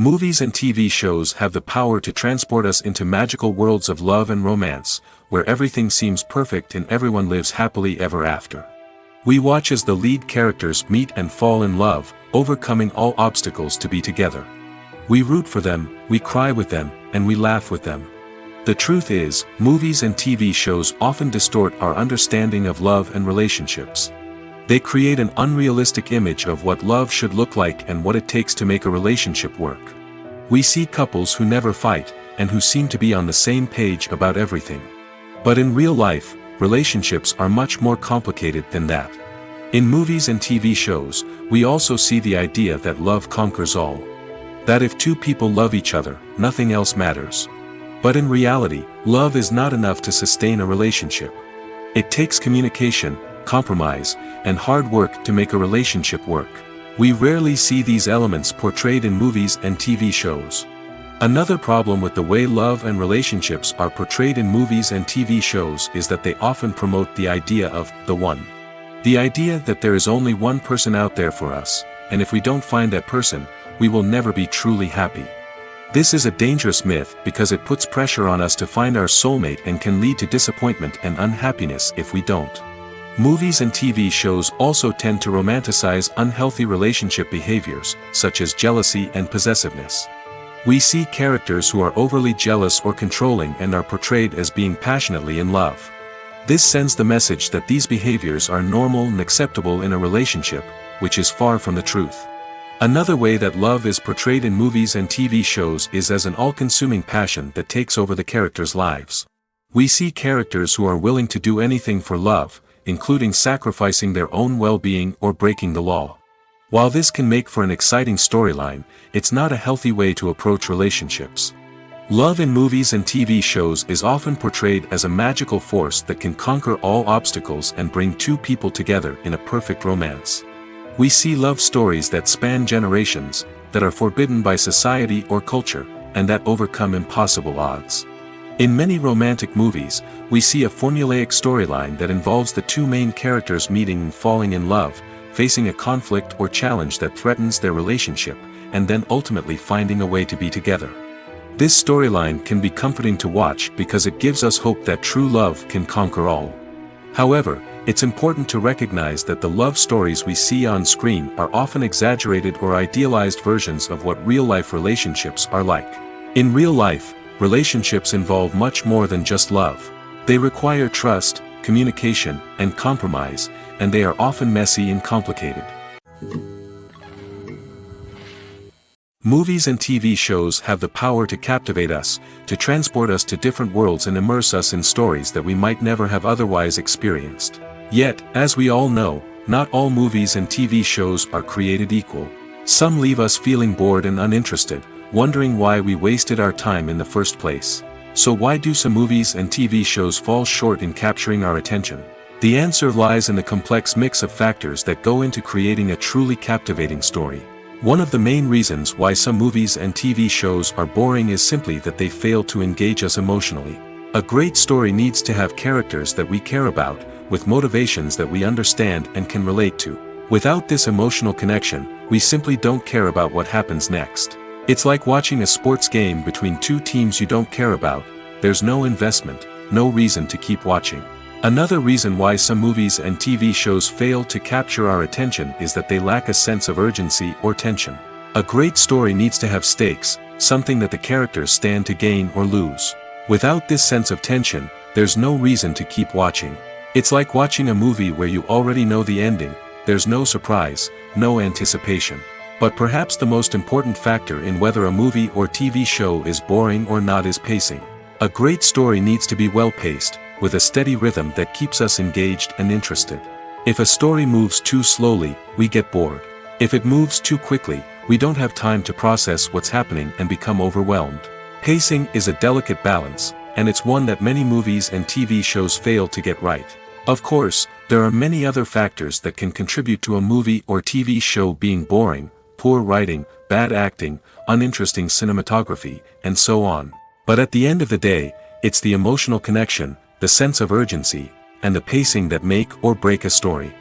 Movies and TV shows have the power to transport us into magical worlds of love and romance, where everything seems perfect and everyone lives happily ever after. We watch as the lead characters meet and fall in love, overcoming all obstacles to be together. We root for them, we cry with them, and we laugh with them. The truth is, movies and TV shows often distort our understanding of love and relationships. They create an unrealistic image of what love should look like and what it takes to make a relationship work. We see couples who never fight, and who seem to be on the same page about everything. But in real life, relationships are much more complicated than that. In movies and TV shows, we also see the idea that love conquers all. That if two people love each other, nothing else matters. But in reality, love is not enough to sustain a relationship. It takes communication, compromise, and hard work to make a relationship work. We rarely see these elements portrayed in movies and TV shows. Another problem with the way love and relationships are portrayed in movies and TV shows is that they often promote the idea of the one. The idea that there is only one person out there for us, and if we don't find that person, we will never be truly happy. This is a dangerous myth because it puts pressure on us to find our soulmate and can lead to disappointment and unhappiness if we don't. Movies and TV shows also tend to romanticize unhealthy relationship behaviors, such as jealousy and possessiveness. We see characters who are overly jealous or controlling and are portrayed as being passionately in love. This sends the message that these behaviors are normal and acceptable in a relationship, which is far from the truth. Another way that love is portrayed in movies and TV shows is as an all-consuming passion that takes over the characters' lives. We see characters who are willing to do anything for love, including sacrificing their own well-being or breaking the law. While this can make for an exciting storyline, it's not a healthy way to approach relationships. Love in movies and TV shows is often portrayed as a magical force that can conquer all obstacles and bring two people together in a perfect romance. We see love stories that span generations, that are forbidden by society or culture, and that overcome impossible odds. In many romantic movies, we see a formulaic storyline that involves the two main characters meeting and falling in love, facing a conflict or challenge that threatens their relationship, and then ultimately finding a way to be together. This storyline can be comforting to watch because it gives us hope that true love can conquer all. However, it's important to recognize that the love stories we see on screen are often exaggerated or idealized versions of what real-life relationships are like. In real life, relationships involve much more than just love. They require trust, communication, and compromise, and they are often messy and complicated. Movies and TV shows have the power to captivate us, to transport us to different worlds and immerse us in stories that we might never have otherwise experienced. Yet, as we all know, not all movies and TV shows are created equal. Some leave us feeling bored and uninterested, wondering why we wasted our time in the first place. So why do some movies and TV shows fall short in capturing our attention? The answer lies in the complex mix of factors that go into creating a truly captivating story. One of the main reasons why some movies and TV shows are boring is simply that they fail to engage us emotionally. A great story needs to have characters that we care about, with motivations that we understand and can relate to. Without this emotional connection, we simply don't care about what happens next. It's like watching a sports game between two teams you don't care about. There's no investment, no reason to keep watching. Another reason why some movies and TV shows fail to capture our attention is that they lack a sense of urgency or tension. A great story needs to have stakes, something that the characters stand to gain or lose. Without this sense of tension, there's no reason to keep watching. It's like watching a movie where you already know the ending. There's no surprise, no anticipation. But perhaps the most important factor in whether a movie or TV show is boring or not is pacing. A great story needs to be well-paced, with a steady rhythm that keeps us engaged and interested. If a story moves too slowly, we get bored. If it moves too quickly, we don't have time to process what's happening and become overwhelmed. Pacing is a delicate balance, and it's one that many movies and TV shows fail to get right. Of course, there are many other factors that can contribute to a movie or TV show being boring: poor writing, bad acting, uninteresting cinematography, and so on. But at the end of the day, it's the emotional connection, the sense of urgency, and the pacing that make or break a story.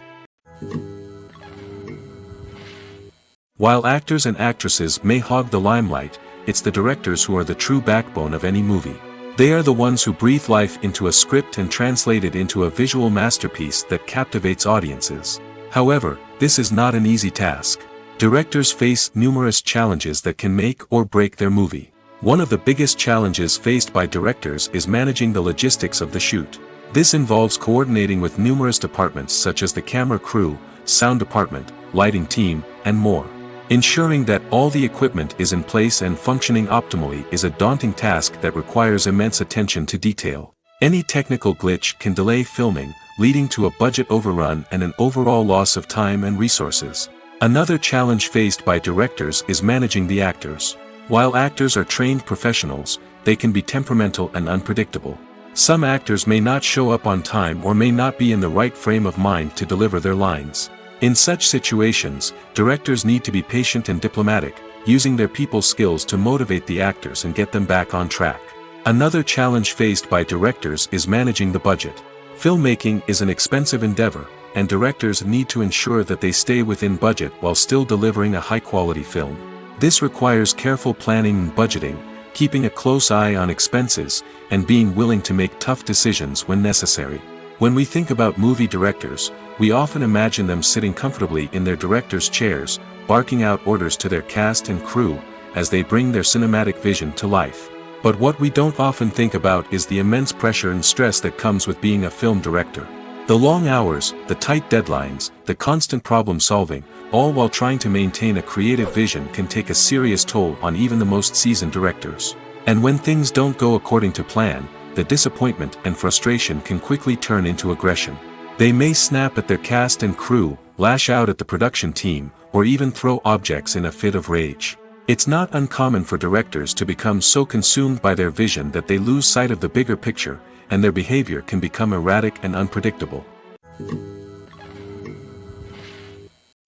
While actors and actresses may hog the limelight, it's the directors who are the true backbone of any movie. They are the ones who breathe life into a script and translate it into a visual masterpiece that captivates audiences. However, this is not an easy task. Directors face numerous challenges that can make or break their movie. One of the biggest challenges faced by directors is managing the logistics of the shoot. This involves coordinating with numerous departments such as the camera crew, sound department, lighting team, and more. Ensuring that all the equipment is in place and functioning optimally is a daunting task that requires immense attention to detail. Any technical glitch can delay filming, leading to a budget overrun and an overall loss of time and resources. Another challenge faced by directors is managing the actors. While actors are trained professionals, they can be temperamental and unpredictable. Some actors may not show up on time or may not be in the right frame of mind to deliver their lines. In such situations, directors need to be patient and diplomatic, using their people skills to motivate the actors and get them back on track. Another challenge faced by directors is managing the budget. Filmmaking is an expensive endeavor, and directors need to ensure that they stay within budget while still delivering a high-quality film. This requires careful planning and budgeting, keeping a close eye on expenses, and being willing to make tough decisions when necessary. When we think about movie directors, we often imagine them sitting comfortably in their director's chairs, barking out orders to their cast and crew, as they bring their cinematic vision to life. But what we don't often think about is the immense pressure and stress that comes with being a film director. The long hours, the tight deadlines, the constant problem solving, all while trying to maintain a creative vision can take a serious toll on even the most seasoned directors. And when things don't go according to plan, the disappointment and frustration can quickly turn into aggression. They may snap at their cast and crew, lash out at the production team, or even throw objects in a fit of rage. It's not uncommon for directors to become so consumed by their vision that they lose sight of the bigger picture, and their behavior can become erratic and unpredictable.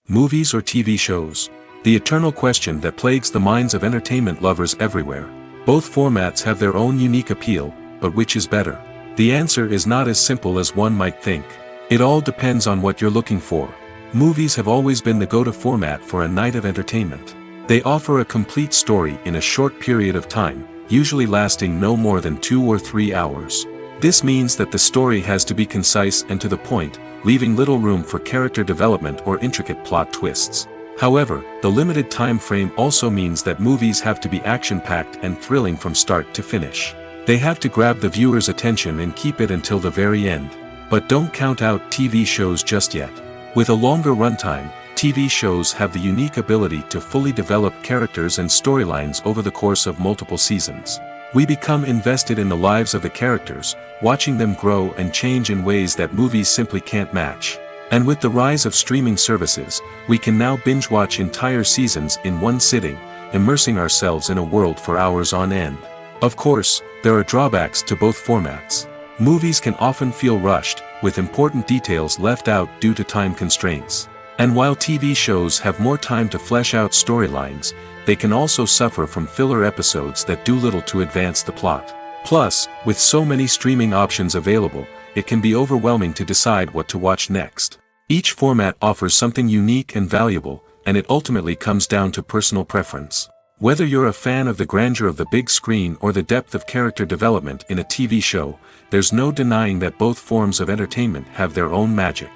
Movies or TV shows? The eternal question that plagues the minds of entertainment lovers everywhere. Both formats have their own unique appeal, but which is better? The answer is not as simple as one might think. It all depends on what you're looking for. Movies have always been the go-to format for a night of entertainment. They offer a complete story in a short period of time, usually lasting no more than 2 or 3 hours. This means that the story has to be concise and to the point, leaving little room for character development or intricate plot twists. However, the limited time frame also means that movies have to be action-packed and thrilling from start to finish. They have to grab the viewer's attention and keep it until the very end. But don't count out TV shows just yet. With a longer runtime, TV shows have the unique ability to fully develop characters and storylines over the course of multiple seasons. We become invested in the lives of the characters, watching them grow and change in ways that movies simply can't match. And with the rise of streaming services, we can now binge-watch entire seasons in one sitting, immersing ourselves in a world for hours on end. Of course, there are drawbacks to both formats. Movies can often feel rushed, with important details left out due to time constraints. And while TV shows have more time to flesh out storylines, they can also suffer from filler episodes that do little to advance the plot. Plus, with so many streaming options available, it can be overwhelming to decide what to watch next. Each format offers something unique and valuable, and it ultimately comes down to personal preference. Whether you're a fan of the grandeur of the big screen or the depth of character development in a TV show, there's no denying that both forms of entertainment have their own magic.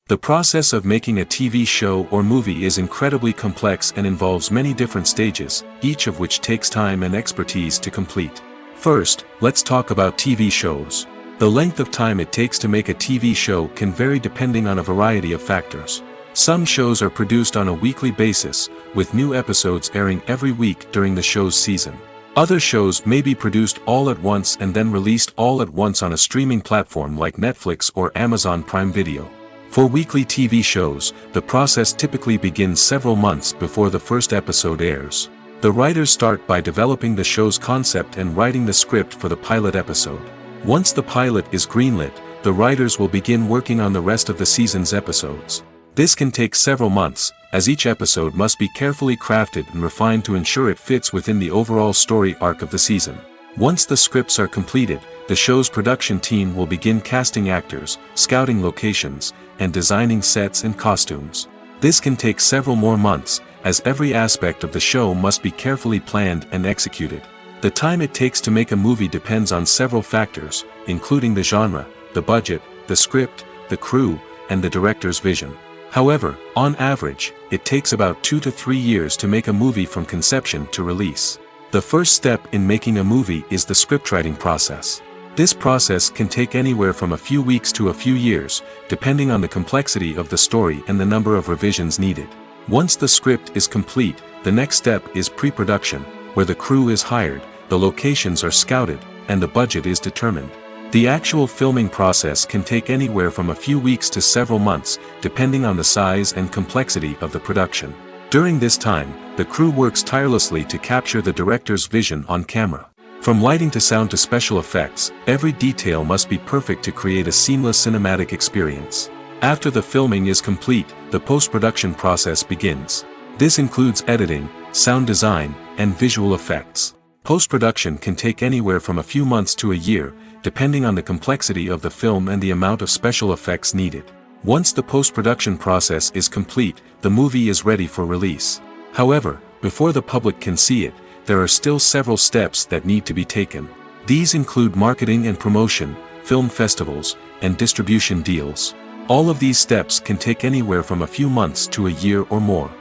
The process of making a TV show or movie is incredibly complex and involves many different stages, each of which takes time and expertise to complete. First, let's talk about TV shows. The length of time it takes to make a TV show can vary depending on a variety of factors. Some shows are produced on a weekly basis, with new episodes airing every week during the show's season. Other shows may be produced all at once and then released all at once on a streaming platform like Netflix or Amazon Prime Video. For weekly TV shows, the process typically begins several months before the first episode airs. The writers start by developing the show's concept and writing the script for the pilot episode. Once the pilot is greenlit, the writers will begin working on the rest of the season's episodes. This can take several months, as each episode must be carefully crafted and refined to ensure it fits within the overall story arc of the season. Once the scripts are completed, the show's production team will begin casting actors, scouting locations, and designing sets and costumes. This can take several more months, as every aspect of the show must be carefully planned and executed. The time it takes to make a movie depends on several factors, including the genre, the budget, the script, the crew, and the director's vision. However, on average, it takes about 2 to 3 years to make a movie from conception to release. The first step in making a movie is the scriptwriting process. This process can take anywhere from a few weeks to a few years, depending on the complexity of the story and the number of revisions needed. Once the script is complete, the next step is pre-production, where the crew is hired, the locations are scouted, and the budget is determined. The actual filming process can take anywhere from a few weeks to several months, depending on the size and complexity of the production. During this time, the crew works tirelessly to capture the director's vision on camera. From lighting to sound to special effects, every detail must be perfect to create a seamless cinematic experience. After the filming is complete, the post-production process begins. This includes editing, sound design, and visual effects. Post-production can take anywhere from a few months to a year, depending on the complexity of the film and the amount of special effects needed. Once the post-production process is complete, the movie is ready for release. However, before the public can see it, there are still several steps that need to be taken. These include marketing and promotion, film festivals, and distribution deals. All of these steps can take anywhere from a few months to a year or more.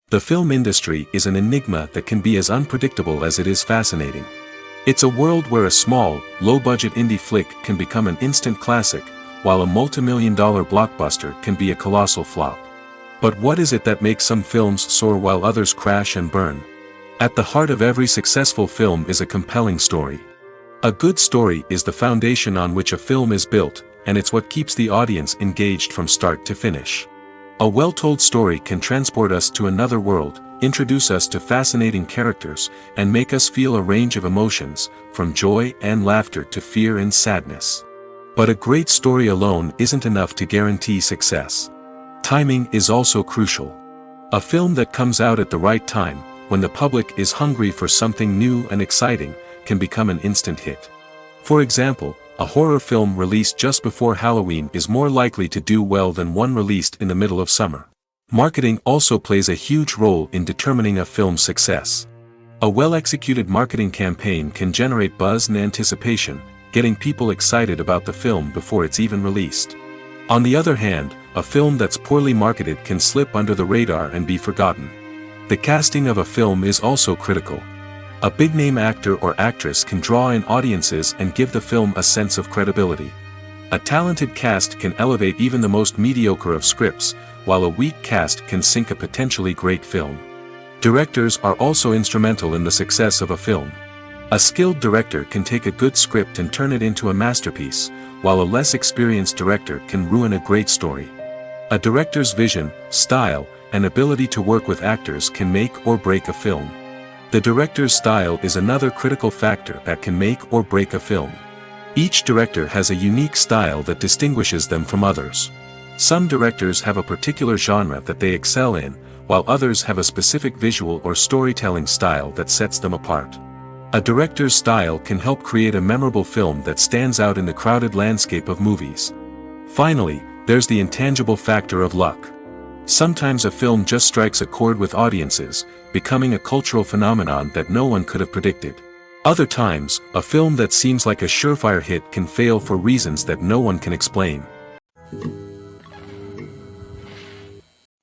The film industry is an enigma that can be as unpredictable as it is fascinating. It's a world where a small, low-budget indie flick can become an instant classic, while a multi-million-dollar blockbuster can be a colossal flop. But what is it that makes some films soar while others crash and burn? At the heart of every successful film is a compelling story. A good story is the foundation on which a film is built, and it's what keeps the audience engaged from start to finish. A well-told story can transport us to another world, introduce us to fascinating characters, and make us feel a range of emotions, from joy and laughter to fear and sadness. But a great story alone isn't enough to guarantee success. Timing is also crucial. A film that comes out at the right time, when the public is hungry for something new and exciting, can become an instant hit. For example, a horror film released just before Halloween is more likely to do well than one released in the middle of summer. Marketing also plays a huge role in determining a film's success. A well-executed marketing campaign can generate buzz and anticipation, getting people excited about the film before it's even released. On the other hand, a film that's poorly marketed can slip under the radar and be forgotten. The casting of a film is also critical. A big-name actor or actress can draw in audiences and give the film a sense of credibility. A talented cast can elevate even the most mediocre of scripts, while a weak cast can sink a potentially great film. Directors are also instrumental in the success of a film. A skilled director can take a good script and turn it into a masterpiece, while a less experienced director can ruin a great story. A director's vision, style, and ability to work with actors can make or break a film. The director's style is another critical factor that can make or break a film. Each director has a unique style that distinguishes them from others. Some directors have a particular genre that they excel in, while others have a specific visual or storytelling style that sets them apart. A director's style can help create a memorable film that stands out in the crowded landscape of movies. Finally, there's the intangible factor of luck. Sometimes a film just strikes a chord with audiences, becoming a cultural phenomenon that no one could have predicted. Other times, a film that seems like a surefire hit can fail for reasons that no one can explain.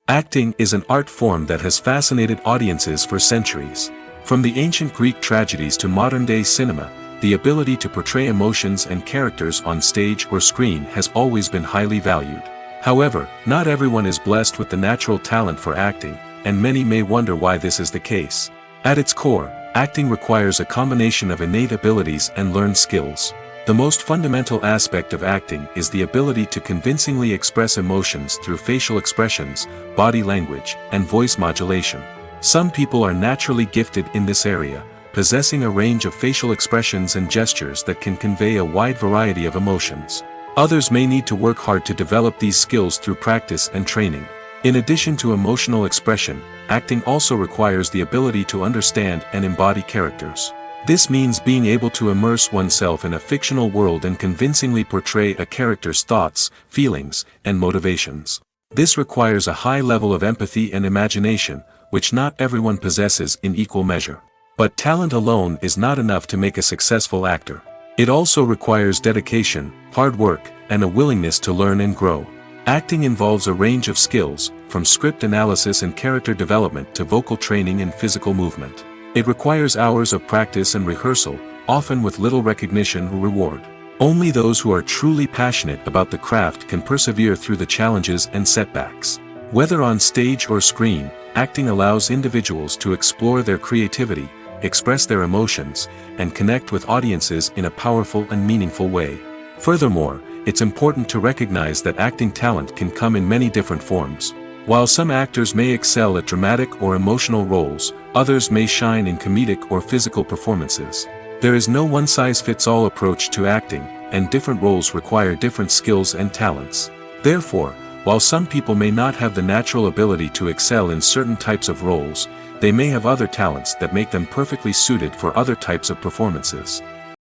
Acting is an art form that has fascinated audiences for centuries. From the ancient Greek tragedies to modern-day cinema, the ability to portray emotions and characters on stage or screen has always been highly valued. However, not everyone is blessed with the natural talent for acting, and many may wonder why this is the case. At its core, acting requires a combination of innate abilities and learned skills. The most fundamental aspect of acting is the ability to convincingly express emotions through facial expressions, body language, and voice modulation. Some people are naturally gifted in this area, possessing a range of facial expressions and gestures that can convey a wide variety of emotions. Others may need to work hard to develop these skills through practice and training. In addition to emotional expression, acting also requires the ability to understand and embody characters. This means being able to immerse oneself in a fictional world and convincingly portray a character's thoughts, feelings, and motivations. This requires a high level of empathy and imagination, which not everyone possesses in equal measure. But talent alone is not enough to make a successful actor. It also requires dedication, hard work, and a willingness to learn and grow. Acting involves a range of skills, from script analysis and character development to vocal training and physical movement. It requires hours of practice and rehearsal, often with little recognition or reward. Only those who are truly passionate about the craft can persevere through the challenges and setbacks. Whether on stage or screen, acting allows individuals to explore their creativity, express their emotions, and connect with audiences in a powerful and meaningful way. Furthermore, it's important to recognize that acting talent can come in many different forms. While some actors may excel at dramatic or emotional roles, others may shine in comedic or physical performances. There is no one-size-fits-all approach to acting, and different roles require different skills and talents. Therefore, while some people may not have the natural ability to excel in certain types of roles, they may have other talents that make them perfectly suited for other types of performances.